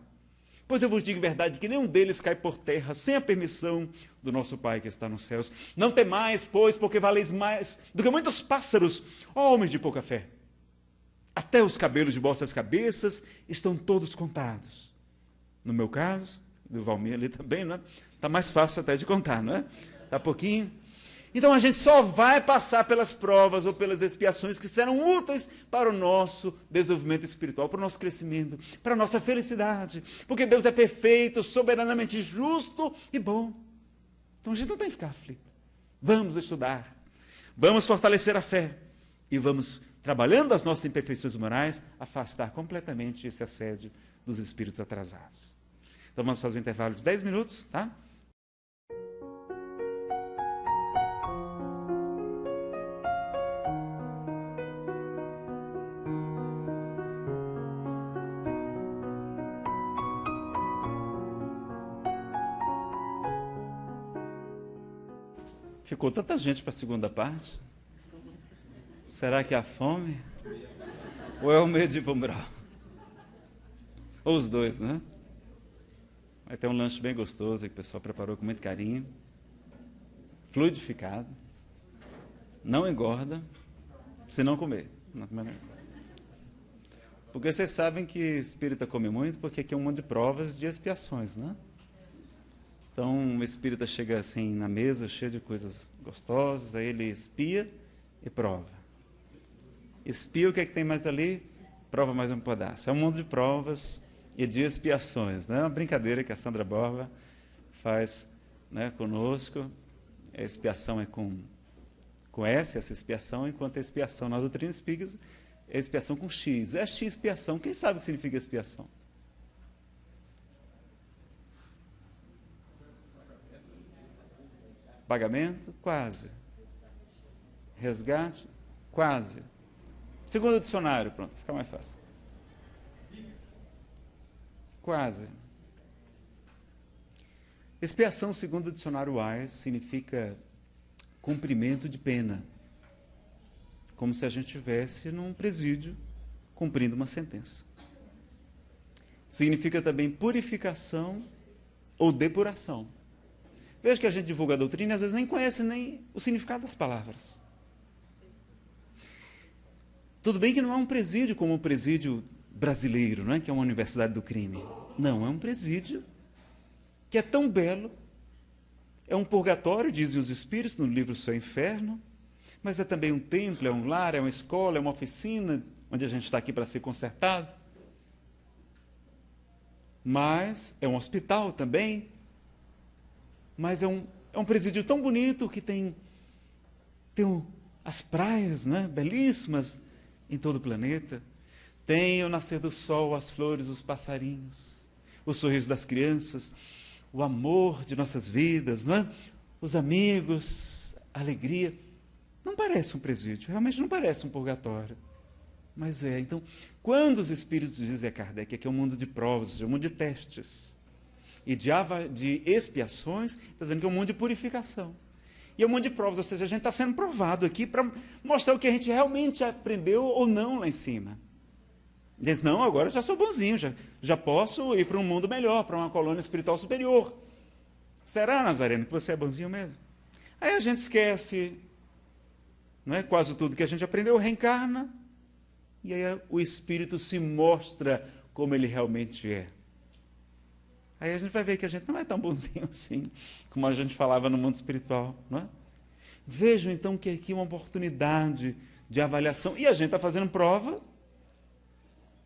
Pois eu vos digo verdade, que nenhum deles cai por terra, sem a permissão do nosso Pai que está nos céus. Não temais, pois, porque valeis mais do que muitos pássaros, ó homens de pouca fé. Até os cabelos de vossas cabeças estão todos contados. No meu caso, do Valmir ali também, não é? Está mais fácil até de contar, não é? Está pouquinho. Então, a gente só vai passar pelas provas ou pelas expiações que serão úteis para o nosso desenvolvimento espiritual, para o nosso crescimento, para a nossa felicidade. Porque Deus é perfeito, soberanamente justo e bom. Então, a gente não tem que ficar aflito. Vamos estudar, vamos fortalecer a fé e vamos, trabalhando as nossas imperfeições morais, afastar completamente esse assédio dos espíritos atrasados. Então, vamos fazer um intervalo de 10 minutos, tá? Ficou tanta gente para a segunda parte. Será que é a fome? Ou é o medo de ir para um brau? Ou os dois, né? Vai ter um lanche bem gostoso que o pessoal preparou com muito carinho. Fluidificado. Não engorda, se não comer. Porque vocês sabem que espírita come muito, porque aqui é um monte de provas e de expiações, né? Então, o espírita chega assim na mesa, cheio de coisas gostosas, aí ele espia e prova. Espia, o que é que tem mais ali? Prova mais um pedaço. É um mundo de provas e de expiações, né? É uma brincadeira que a Sandra Borba faz, né, conosco. A expiação é com S, essa expiação, enquanto a expiação na doutrina espírita é expiação com X. É X expiação. Quem sabe o que significa expiação? Pagamento? Quase. Resgate? Quase. Segundo o dicionário, pronto, fica mais fácil. Quase. Expiação, segundo o dicionário Wise, significa cumprimento de pena. Como se a gente estivesse num presídio cumprindo uma sentença. Significa também purificação ou depuração. Veja que a gente divulga a doutrina e às vezes nem conhece nem o significado das palavras. Tudo bem que não é um presídio como o presídio brasileiro, não é? Que é uma universidade do crime. Não, é um presídio que é tão belo, é um purgatório, dizem os espíritos no livro Céu e Inferno, mas é também um templo, é um lar, é uma escola, é uma oficina, onde a gente está aqui para ser consertado. Mas é um hospital também, mas é um presídio tão bonito que tem as praias, né, belíssimas em todo o planeta. Tem o nascer do sol, as flores, os passarinhos, o sorriso das crianças, o amor de nossas vidas, não é? Os amigos, a alegria. Não parece um presídio, realmente não parece um purgatório. Mas é. Então, quando os espíritos dizem a Kardec que é um mundo de provas, é um mundo de testes, e de expiações, está dizendo que é um mundo de purificação. E é um monte de provas, ou seja, a gente está sendo provado aqui para mostrar o que a gente realmente aprendeu ou não lá em cima. Diz, não, agora eu já sou bonzinho, já posso ir para um mundo melhor, para uma colônia espiritual superior. Será, Nazareno, que você é bonzinho mesmo? Aí a gente esquece, não é? Quase tudo que a gente aprendeu, reencarna, e aí o Espírito se mostra como ele realmente é. Aí a gente vai ver que a gente não é tão bonzinho assim, como a gente falava no mundo espiritual, não é? Vejam então que aqui é uma oportunidade de avaliação, e a gente está fazendo prova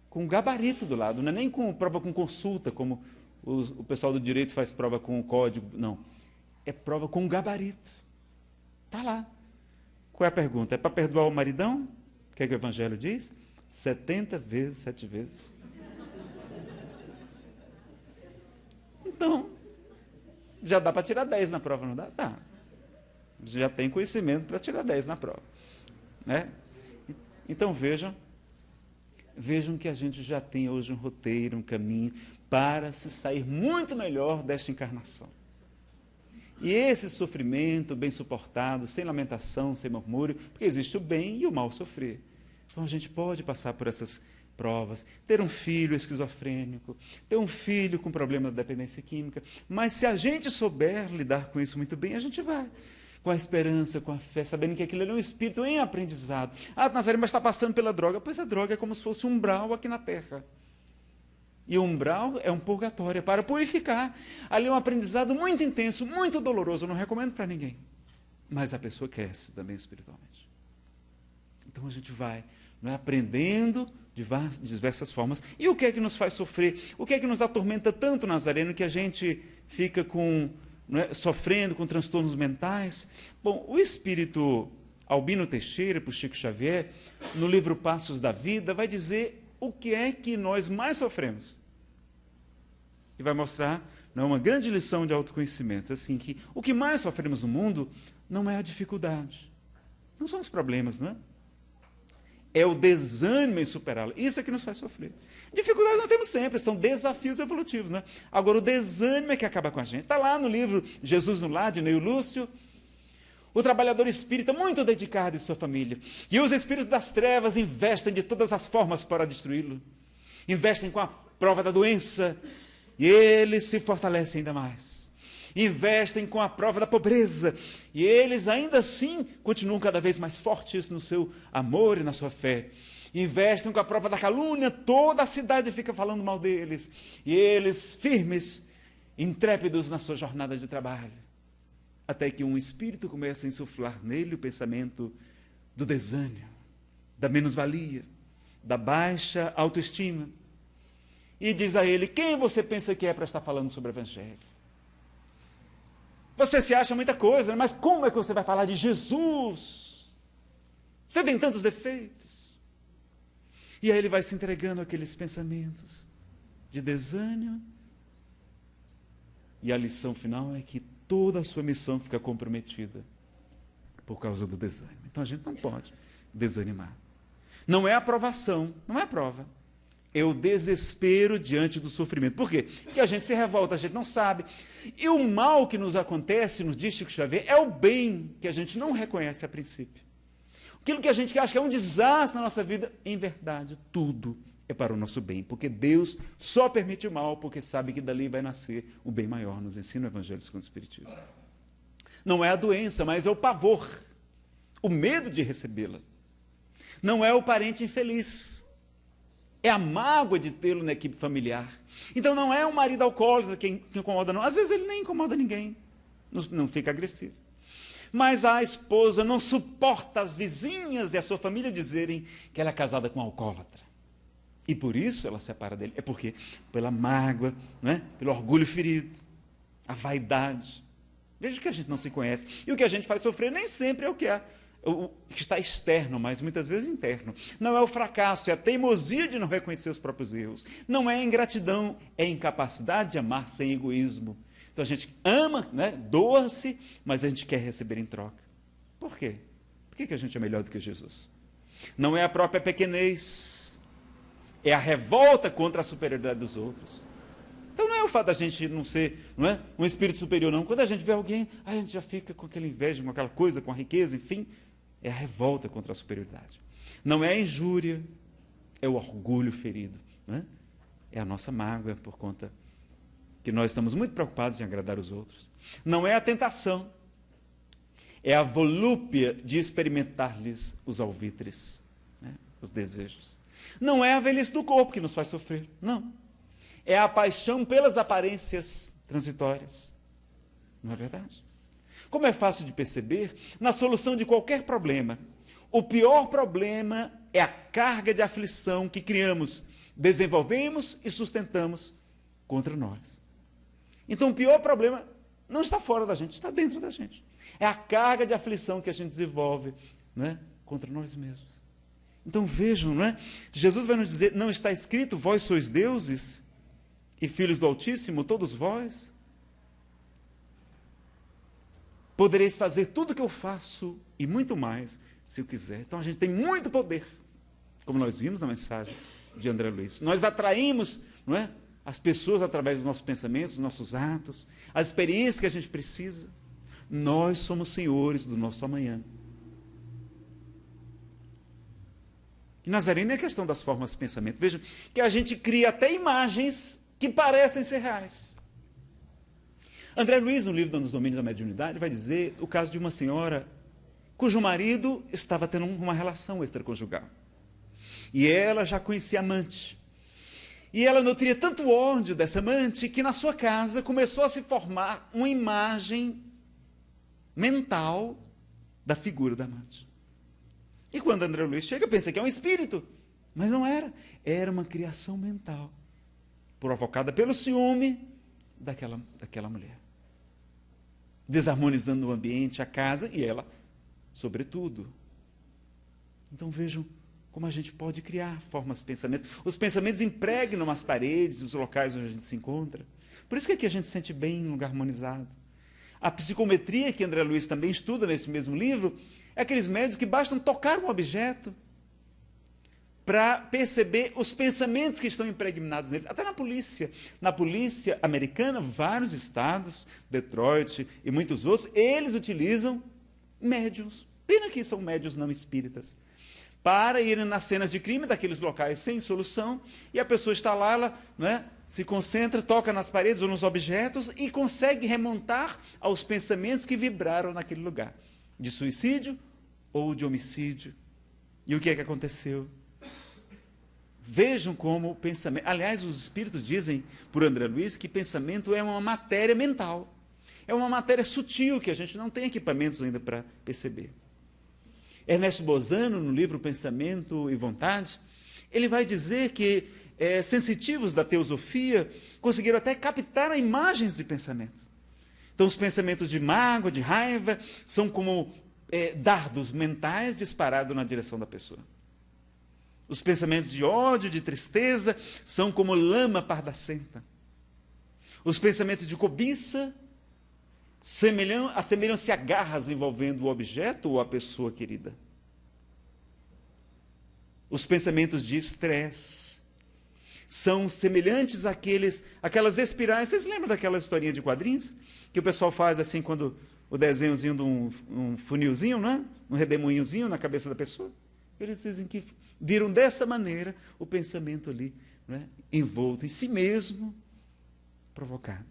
com gabarito do lado, não é nem com prova com consulta, como o pessoal do direito faz prova com o código, não. É prova com gabarito. Está lá. Qual é a pergunta? É para perdoar o maridão? O que é que o Evangelho diz? 70 vezes, 7 vezes. Então, já dá para tirar 10 na prova, não dá? Tá. Já tem conhecimento para tirar 10 na prova. Né? Então, vejam que a gente já tem hoje um roteiro, um caminho para se sair muito melhor desta encarnação. E esse sofrimento bem suportado, sem lamentação, sem murmúrio, porque existe o bem e o mal sofrer. Então a gente pode passar por essas provas, ter um filho esquizofrênico, ter um filho com problema de dependência química, mas se a gente souber lidar com isso muito bem, a gente vai. Com a esperança, com a fé, sabendo que aquilo é um espírito em aprendizado. Ah, Nazareno, mas está passando pela droga. Pois a droga é como se fosse um umbral aqui na Terra. E o umbral é um purgatório, é para purificar. Ali é um aprendizado muito intenso, muito doloroso. Eu não recomendo para ninguém. Mas a pessoa cresce também espiritualmente. Então a gente vai, não é, aprendendo de diversas formas. E o que é que nos faz sofrer? O que é que nos atormenta tanto, Nazareno, que a gente fica com... sofrendo com transtornos mentais? Bom, o espírito Albino Teixeira, para o Chico Xavier, no livro Passos da Vida, vai dizer o que é que nós mais sofremos. E vai mostrar, não, uma grande lição de autoconhecimento, assim, que o que mais sofremos no mundo não é a dificuldade, não são os problemas, não é? É o desânimo em superá-lo. Isso é que nos faz sofrer. Dificuldades nós temos sempre, são desafios evolutivos, né? Agora, o desânimo é que acaba com a gente. Está lá no livro Jesus no Lar, de Neil Lúcio, o trabalhador espírita muito dedicado em sua família. E os espíritos das trevas investem de todas as formas para destruí-lo. Investem com a prova da doença, e ele se fortalece ainda mais. Investem com a prova da pobreza, e eles ainda assim continuam cada vez mais fortes no seu amor e na sua fé. Investem com a prova da calúnia, toda a cidade fica falando mal deles, e eles firmes, intrépidos na sua jornada de trabalho, até que um espírito começa a insuflar nele o pensamento do desânimo, da menos-valia, da baixa autoestima, e diz a ele: quem você pensa que é para estar falando sobre o Evangelho? Você se acha muita coisa, mas como é que você vai falar de Jesus? Você tem tantos defeitos. E aí ele vai se entregando àqueles pensamentos de desânimo. E a lição final é que toda a sua missão fica comprometida por causa do desânimo. Então a gente não pode desanimar. Não é a aprovação, não é a prova. É o desespero diante do sofrimento. Por quê? Porque a gente se revolta, a gente não sabe. E o mal que nos acontece, nos diz Chico Xavier, é o bem que a gente não reconhece a princípio. Aquilo que a gente acha que é um desastre na nossa vida, em verdade, tudo é para o nosso bem. Porque Deus só permite o mal, porque sabe que dali vai nascer o bem maior, nos ensina o Evangelho segundo o Espiritismo. Não é a doença, mas é o pavor, o medo de recebê-la. Não é o parente infeliz. É a mágoa de tê-lo na equipe familiar. Então não é o marido alcoólatra que incomoda, não. Às vezes ele nem incomoda ninguém, não fica agressivo. Mas a esposa não suporta as vizinhas e a sua família dizerem que ela é casada com um alcoólatra. E por isso ela separa dele. É porque pela mágoa, né? Pelo orgulho ferido, a vaidade. Veja que a gente não se conhece. E o que a gente faz sofrer nem sempre é o que é. O que está externo, mas muitas vezes interno. Não é o fracasso, é a teimosia de não reconhecer os próprios erros. Não é a ingratidão, é a incapacidade de amar sem egoísmo. Então a gente ama, né, doa-se, mas a gente quer receber em troca. Por quê? Por que a gente é melhor do que Jesus? Não é a própria pequenez, é a revolta contra a superioridade dos outros. Então não é o fato da gente não ser, não é, um espírito superior, não. Quando a gente vê alguém, a gente já fica com aquela inveja, com aquela coisa, com a riqueza, enfim. É a revolta contra a superioridade. Não é a injúria, é o orgulho ferido. Não é? É a nossa mágoa por conta que nós estamos muito preocupados em agradar os outros. Não é a tentação, é a volúpia de experimentar-lhes os alvitres, né? Os desejos. Não é a velhice do corpo que nos faz sofrer, não. É a paixão pelas aparências transitórias. Não é verdade? Como é fácil de perceber, na solução de qualquer problema, o pior problema é a carga de aflição que criamos, desenvolvemos e sustentamos contra nós. Então, o pior problema não está fora da gente, está dentro da gente. É a carga de aflição que a gente desenvolve, né, contra nós mesmos. Então, vejam, não é? Jesus vai nos dizer, não está escrito, vós sois deuses e filhos do Altíssimo, todos vós? Podereis fazer tudo o que eu faço e muito mais, se eu quiser. Então, a gente tem muito poder, como nós vimos na mensagem de André Luiz. Nós atraímos, não é, as pessoas através dos nossos pensamentos, dos nossos atos, as experiências que a gente precisa. Nós somos senhores do nosso amanhã. E Nazareno é a questão das formas de pensamento. Vejam que a gente cria até imagens que parecem ser reais. André Luiz, no livro Nos Domínios da Mediunidade, vai dizer o caso de uma senhora cujo marido estava tendo uma relação extraconjugal. E ela já conhecia a amante. E ela nutria tanto ódio dessa amante que na sua casa começou a se formar uma imagem mental da figura da amante. E quando André Luiz chega, pensa que é um espírito. Mas não era. Era uma criação mental, provocada pelo ciúme daquela mulher. Desarmonizando o ambiente, a casa e ela, sobretudo. Então vejam como a gente pode criar formas de pensamento. Os pensamentos impregnam as paredes, os locais onde a gente se encontra. Por isso que aqui a gente se sente bem em um lugar harmonizado. A psicometria, que André Luiz também estuda nesse mesmo livro, é aqueles médios que bastam tocar um objeto para perceber os pensamentos que estão impregnados nele. Até na polícia americana, vários estados, Detroit e muitos outros, eles utilizam médiuns. Pena que são médiuns não espíritas. Para irem nas cenas de crime daqueles locais sem solução, e a pessoa está lá, ela, não é, se concentra, toca nas paredes ou nos objetos e consegue remontar aos pensamentos que vibraram naquele lugar, de suicídio ou de homicídio. E o que é que aconteceu? Vejam como o pensamento... Aliás, os espíritos dizem, por André Luiz, que pensamento é uma matéria mental. É uma matéria sutil, que a gente não tem equipamentos ainda para perceber. Ernesto Bozano, no livro Pensamento e Vontade, ele vai dizer que sensitivos da teosofia conseguiram até captar imagens de pensamentos. Então, os pensamentos de mágoa, de raiva, são como dardos mentais disparados na direção da pessoa. Os pensamentos de ódio, de tristeza, são como lama pardacenta. Os pensamentos de cobiça assemelham-se a garras envolvendo o objeto ou a pessoa querida. Os pensamentos de estresse são semelhantes àquelas espirais. Vocês lembram daquela historinha de quadrinhos? Que o pessoal faz assim, quando o desenhozinho de um funilzinho, né? Um redemoinhozinho na cabeça da pessoa? Eles dizem que viram dessa maneira o pensamento ali, né? Envolto em si mesmo, provocado.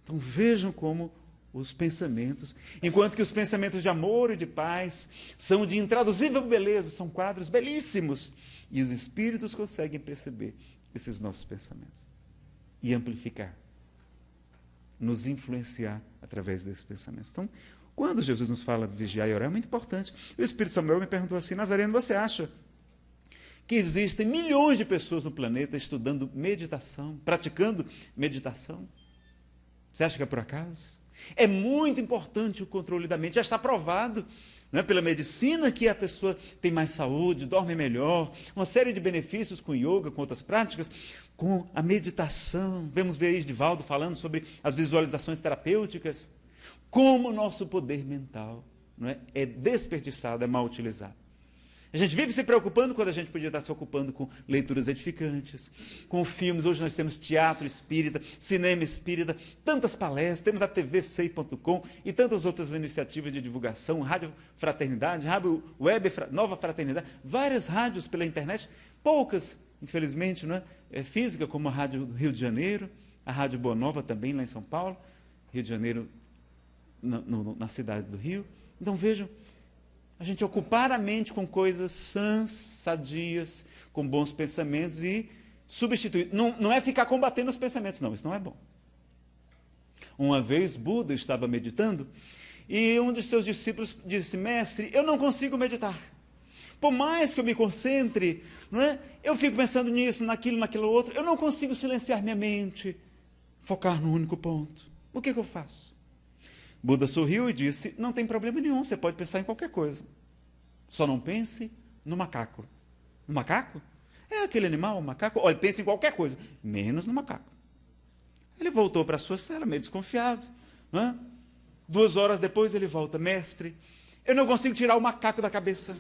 Então vejam como os pensamentos, enquanto que os pensamentos de amor e de paz são de intraduzível beleza, são quadros belíssimos, e os espíritos conseguem perceber esses nossos pensamentos e amplificar, nos influenciar através desses pensamentos. Então, quando Jesus nos fala de vigiar e orar, é muito importante. O Espírito Samuel me perguntou assim: Nazareno, você acha que existem milhões de pessoas no planeta estudando meditação, praticando meditação? Você acha que é por acaso? É muito importante o controle da mente. Já está provado, não é, pela medicina, que a pessoa tem mais saúde, dorme melhor, uma série de benefícios com yoga, com outras práticas, com a meditação. Vamos ver aí Edivaldo falando sobre as visualizações terapêuticas. Como o nosso poder mental, não é desperdiçado, é mal utilizado. A gente vive se preocupando quando a gente podia estar se ocupando com leituras edificantes, com filmes. Hoje nós temos teatro espírita, cinema espírita, tantas palestras, temos a tvsei.com e tantas outras iniciativas de divulgação, Rádio Fraternidade, Rádio Web Nova Fraternidade, várias rádios pela internet, poucas, infelizmente, não é? Física, como a Rádio do Rio de Janeiro, a Rádio Boa Nova também, lá em São Paulo, Rio de Janeiro, na cidade do Rio. Então, vejam, a gente ocupar a mente com coisas sãs, sadias, com bons pensamentos e substituir. Não é ficar combatendo os pensamentos, não, isso não é bom. Uma vez Buda estava meditando e um dos seus discípulos disse: mestre, eu não consigo meditar. Por mais que eu me concentre, não é? Eu fico pensando nisso, naquilo outro, eu não consigo silenciar minha mente, focar no único ponto. O que eu faço? Buda sorriu e disse: não tem problema nenhum, você pode pensar em qualquer coisa. Só não pense no macaco. No macaco? É aquele animal, o macaco? Olha, pense em qualquer coisa, menos no macaco. Ele voltou para a sua cela, meio desconfiado. Não é? 2 horas depois ele volta: mestre, eu não consigo tirar o macaco da cabeça.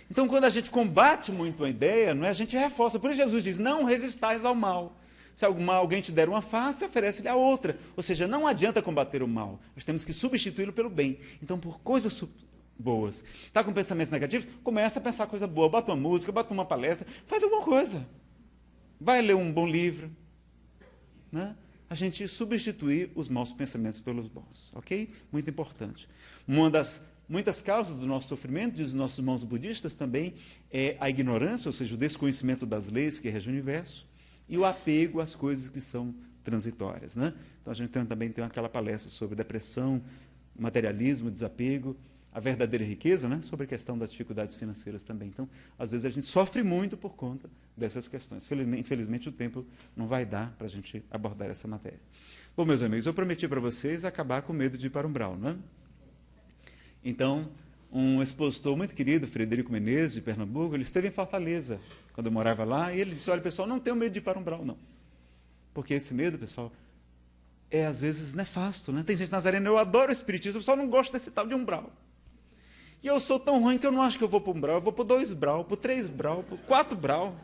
Então, quando a gente combate muito a ideia, não é? A gente reforça. Por isso Jesus diz: não resistais ao mal. Se alguém te der uma face, oferece-lhe a outra. Ou seja, não adianta combater o mal. Nós temos que substituí-lo pelo bem. Então, por coisas boas. Está com pensamentos negativos? Começa a pensar coisa boa. Bota uma música, bota uma palestra, faz alguma coisa. Vai ler um bom livro. Né? A gente substituir os maus pensamentos pelos bons. Ok? Muito importante. Uma das muitas causas do nosso sofrimento, diz os nossos irmãos budistas, também é a ignorância, ou seja, o desconhecimento das leis que regem o universo, e o apego às coisas que são transitórias. Né? Então, a gente também tem aquela palestra sobre depressão, materialismo, desapego, a verdadeira riqueza, né? Sobre a questão das dificuldades financeiras também. Então, às vezes, a gente sofre muito por conta dessas questões. Infelizmente, o tempo não vai dar para a gente abordar essa matéria. Bom, meus amigos, eu prometi para vocês acabar com medo de ir para umbral, não é? Então, um expositor muito querido, Frederico Menezes, de Pernambuco, ele esteve em Fortaleza, quando eu morava lá, e ele disse: olha, pessoal, não tenho medo de ir para umbral, não. Porque esse medo, pessoal, é às vezes nefasto, né? Tem gente nazarena, eu adoro o espiritismo, eu só não gosto desse tal de umbral. E eu sou tão ruim que eu não acho que eu vou para um umbral, eu vou para 2 brau, para 3 brau, para 4 brau.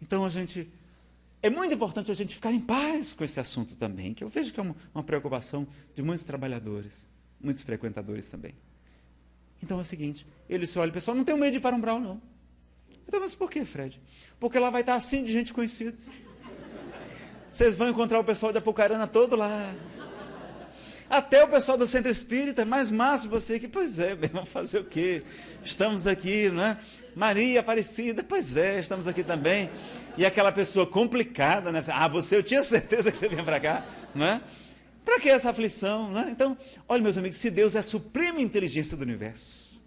Então, é muito importante a gente ficar em paz com esse assunto também, que eu vejo que é uma preocupação de muitos trabalhadores, muitos frequentadores também. Então é o seguinte, ele disse: olha, pessoal, não tenho medo de ir para umbral, não. Então, mas por que, Fred? Porque lá vai estar assim de gente conhecida. Vocês vão encontrar o pessoal de Apucarana todo lá. Até o pessoal do Centro Espírita, é mais massa você aqui. Pois é, vamos fazer o quê? Estamos aqui, não é? Maria Aparecida, pois é, estamos aqui também. E aquela pessoa complicada, né? Ah, eu tinha certeza que você vinha para cá, não é? Para que essa aflição, não é? Então, olha, meus amigos, se Deus é a suprema inteligência do universo,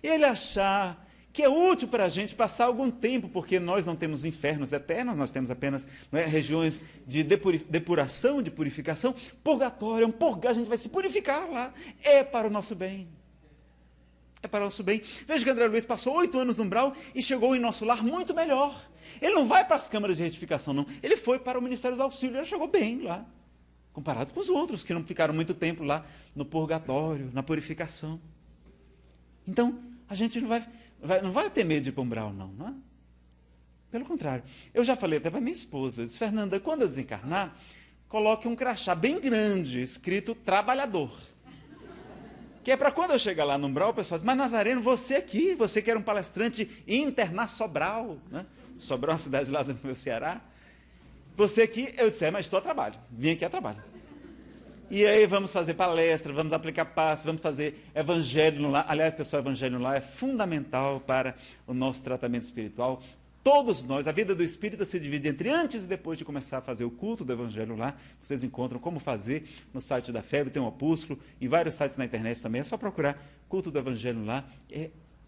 e Ele achar que é útil para a gente passar algum tempo, porque nós não temos infernos eternos, nós temos apenas, não é, regiões de depuração, de purificação, purgatório, a gente vai se purificar lá, é para o nosso bem. É para o nosso bem. Veja que André Luiz passou 8 anos no umbral e chegou em nosso lar muito melhor. Ele não vai para as câmaras de retificação, não. Ele foi para o Ministério do Auxílio, ele chegou bem lá, comparado com os outros, que não ficaram muito tempo lá no purgatório, na purificação. Então, a gente não vai ter medo de ir para o umbral, não é? Pelo contrário. Eu já falei até para minha esposa, eu disse: Fernanda, quando eu desencarnar, coloque um crachá bem grande, escrito trabalhador. Que é para quando eu chegar lá no umbral, o pessoal diz: mas Nazareno, você aqui, você que era um palestrante internacional, né? Sobral é uma cidade lá do meu Ceará. Você aqui, eu disse: mas estou a trabalho, vim aqui a trabalho. E aí vamos fazer palestra, vamos aplicar passos, vamos fazer evangelho no lar. Aliás, pessoal, evangelho no lar é fundamental para o nosso tratamento espiritual. Todos nós, a vida do espírita se divide entre antes e depois de começar a fazer o culto do evangelho lá. Vocês encontram como fazer no site da FEB, tem um opúsculo, em vários sites na internet também, é só procurar culto do evangelho lá.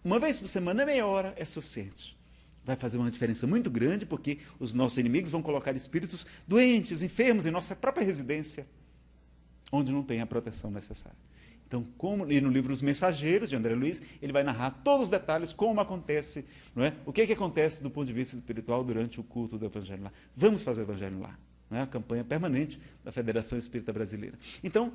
Uma vez por semana, meia hora, é suficiente. Vai fazer uma diferença muito grande, porque os nossos inimigos vão colocar espíritos doentes, enfermos, em nossa própria residência, onde não tem a proteção necessária. Então, e no livro Os Mensageiros, de André Luiz, ele vai narrar todos os detalhes, como acontece, não é? O que acontece do ponto de vista espiritual durante o culto do Evangelho lá. Vamos fazer o Evangelho lá. Não é? A campanha permanente da Federação Espírita Brasileira. Então,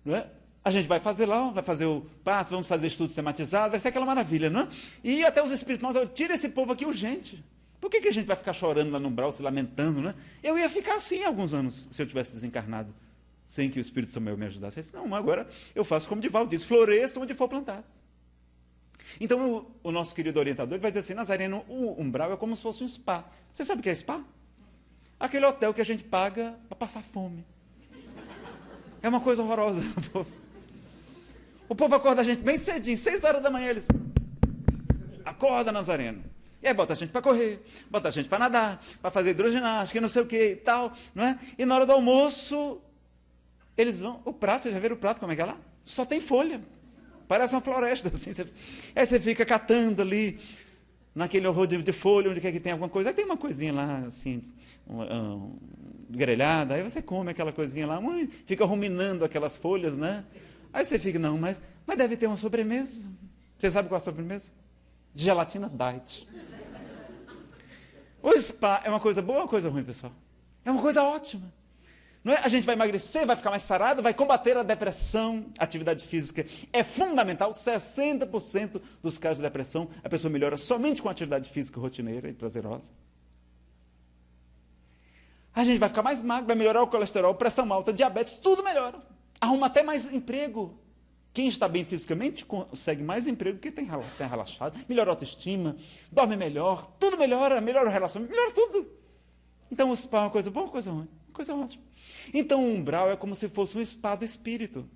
não é? A gente vai fazer lá, vai fazer o passo, vamos fazer estudo sistematizado, vai ser aquela maravilha, não é? E até os espíritos maus, tira esse povo aqui urgente. Por que a gente vai ficar chorando lá no umbral, se lamentando, né? Eu ia ficar assim alguns anos, se eu tivesse desencarnado, sem que o Espírito Samuel me ajudasse. Eu disse, não, agora eu faço como Divaldo diz, floresça onde for plantado. Então, o nosso querido orientador ele vai dizer assim, Nazareno, o umbral é como se fosse um spa. Você sabe o que é spa? Aquele hotel que a gente paga para passar fome. É uma coisa horrorosa. O povo acorda a gente bem cedinho, 6 horas da manhã, eles... Acorda, Nazareno. E aí bota a gente para correr, bota a gente para nadar, para fazer hidroginástica, não sei o que e tal, não é? E na hora do almoço, eles vão... O prato, vocês já viram o prato, como é que é lá? Só tem folha. Parece uma floresta, assim. Aí você fica catando ali, naquele horror de folha, onde quer que tem alguma coisa. Aí tem uma coisinha lá, assim, grelhada, aí você come aquela coisinha lá, fica ruminando aquelas folhas, né? Aí você fica, não, mas deve ter uma sobremesa. Você sabe qual é a sobremesa? Gelatina diet. O spa é uma coisa boa ou uma coisa ruim, pessoal? É uma coisa ótima. Não é? A gente vai emagrecer, vai ficar mais sarado, vai combater a depressão. Atividade física é fundamental. 60% dos casos de depressão, a pessoa melhora somente com atividade física rotineira e prazerosa. A gente vai ficar mais magro, vai melhorar o colesterol, pressão alta, diabetes, tudo melhora. Arruma até mais emprego. Quem está bem fisicamente consegue mais emprego que tem relaxado, melhora a autoestima, dorme melhor, tudo melhora, melhora o relacionamento, melhora tudo. Então o spa é uma coisa boa ou coisa ruim? Coisa ótima. Então o umbral é como se fosse um spa do espírito,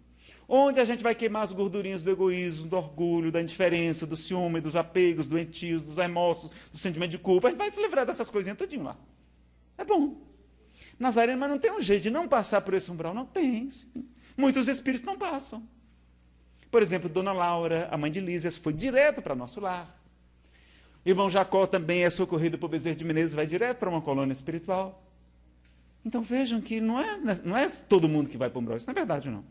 onde a gente vai queimar as gordurinhas do egoísmo, do orgulho, da indiferença, do ciúme, dos apegos doentios, dos remorsos, do sentimento de culpa. A gente vai se livrar dessas coisinhas tudinho lá. É bom. Nazareno, mas não tem um jeito de não passar por esse umbral? Não tem. Sim. Muitos espíritos não passam. Por exemplo, Dona Laura, a mãe de Lísias, foi direto para nosso lar. Irmão Jacó também é socorrido por Bezerra de Menezes, vai direto para uma colônia espiritual. Então vejam que não é todo mundo que vai para o umbral, isso não é verdade, não.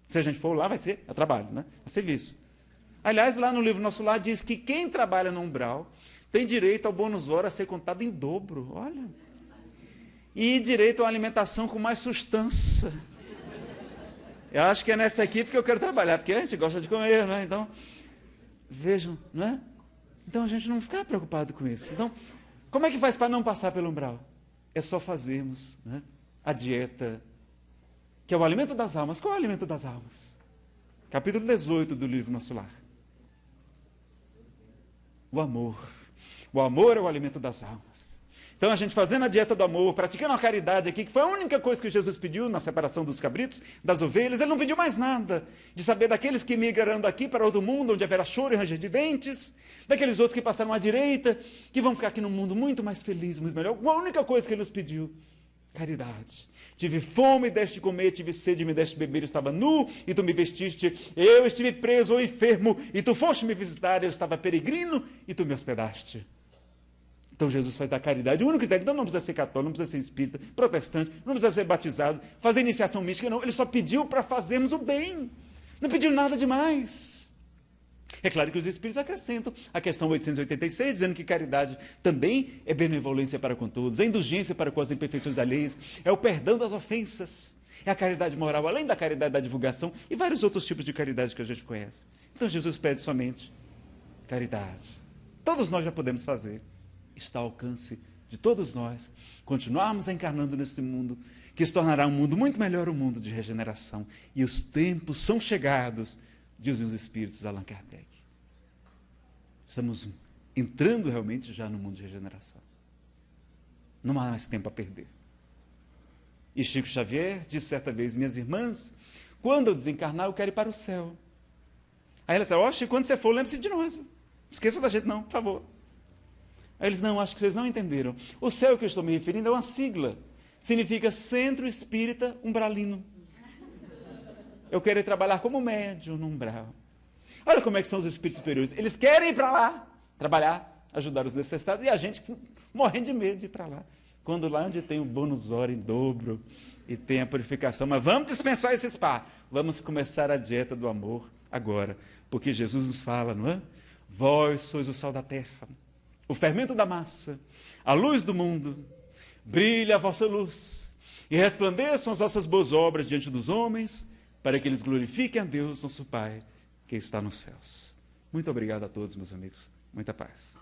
Se a gente for lá, vai ser a trabalho, né? A serviço. Aliás, lá no livro Nosso Lar diz que quem trabalha no umbral tem direito ao bônus hora a ser contado em dobro, olha. E direito a uma alimentação com mais sustância. Eu acho que é nessa equipe que eu quero trabalhar, porque a gente gosta de comer, né? Então, vejam, não é? Então a gente não fica preocupado com isso. Então, como é que faz para não passar pelo umbral? É só fazermos, né, a dieta, que é o alimento das almas. Qual é o alimento das almas? Capítulo 18 do livro Nosso Lar. O amor. O amor é o alimento das almas. Então a gente fazendo a dieta do amor, praticando a caridade aqui, que foi a única coisa que Jesus pediu na separação dos cabritos, das ovelhas, ele não pediu mais nada. De saber daqueles que migrarão daqui para outro mundo, onde haverá choro e ranger de dentes, daqueles outros que passaram à direita, que vão ficar aqui num mundo muito mais feliz, muito melhor. A única coisa que ele nos pediu, caridade. Tive fome e deste comer, tive sede e me deste beber, eu estava nu e tu me vestiste, eu estive preso ou enfermo e tu foste me visitar, eu estava peregrino e tu me hospedaste. Então Jesus faz da caridade o único critério. Então não precisa ser católico, não precisa ser espírita, protestante, não precisa ser batizado, fazer iniciação mística, não. Ele só pediu para fazermos o bem. Não pediu nada demais. É claro que os espíritos acrescentam a questão 886, dizendo que caridade também é benevolência para com todos, é indulgência para com as imperfeições alheias, é o perdão das ofensas, é a caridade moral, além da caridade da divulgação e vários outros tipos de caridade que a gente conhece. Então Jesus pede somente caridade. Todos nós já podemos fazer. Está ao alcance de todos nós continuarmos encarnando nesse mundo, que se tornará um mundo muito melhor, um mundo de regeneração. E os tempos são chegados, dizem os espíritos de Allan Kardec. Estamos entrando realmente já no mundo de regeneração. Não há mais tempo a perder. E Chico Xavier disse certa vez, minhas irmãs, quando eu desencarnar, eu quero ir para o céu. Aí ela disse, ó, Chico, quando você for, lembre-se de nós. Não esqueça da gente não, por favor. Aí eles, não, acho que vocês não entenderam. O céu que eu estou me referindo é uma sigla. Significa Centro Espírita Umbralino. Eu quero ir trabalhar como médium no umbral. Olha como é que são os espíritos superiores. Eles querem ir para lá, trabalhar, ajudar os necessitados, e a gente morrendo de medo de ir para lá. Quando lá onde tem o bônus hora em dobro e tem a purificação. Mas vamos dispensar esse spa. Vamos começar a dieta do amor agora. Porque Jesus nos fala, não é? Vós sois o sal da terra, o fermento da massa, a luz do mundo, brilha a vossa luz, e resplandeçam as vossas boas obras diante dos homens, para que eles glorifiquem a Deus, nosso Pai, que está nos céus. Muito obrigado a todos, meus amigos. Muita paz.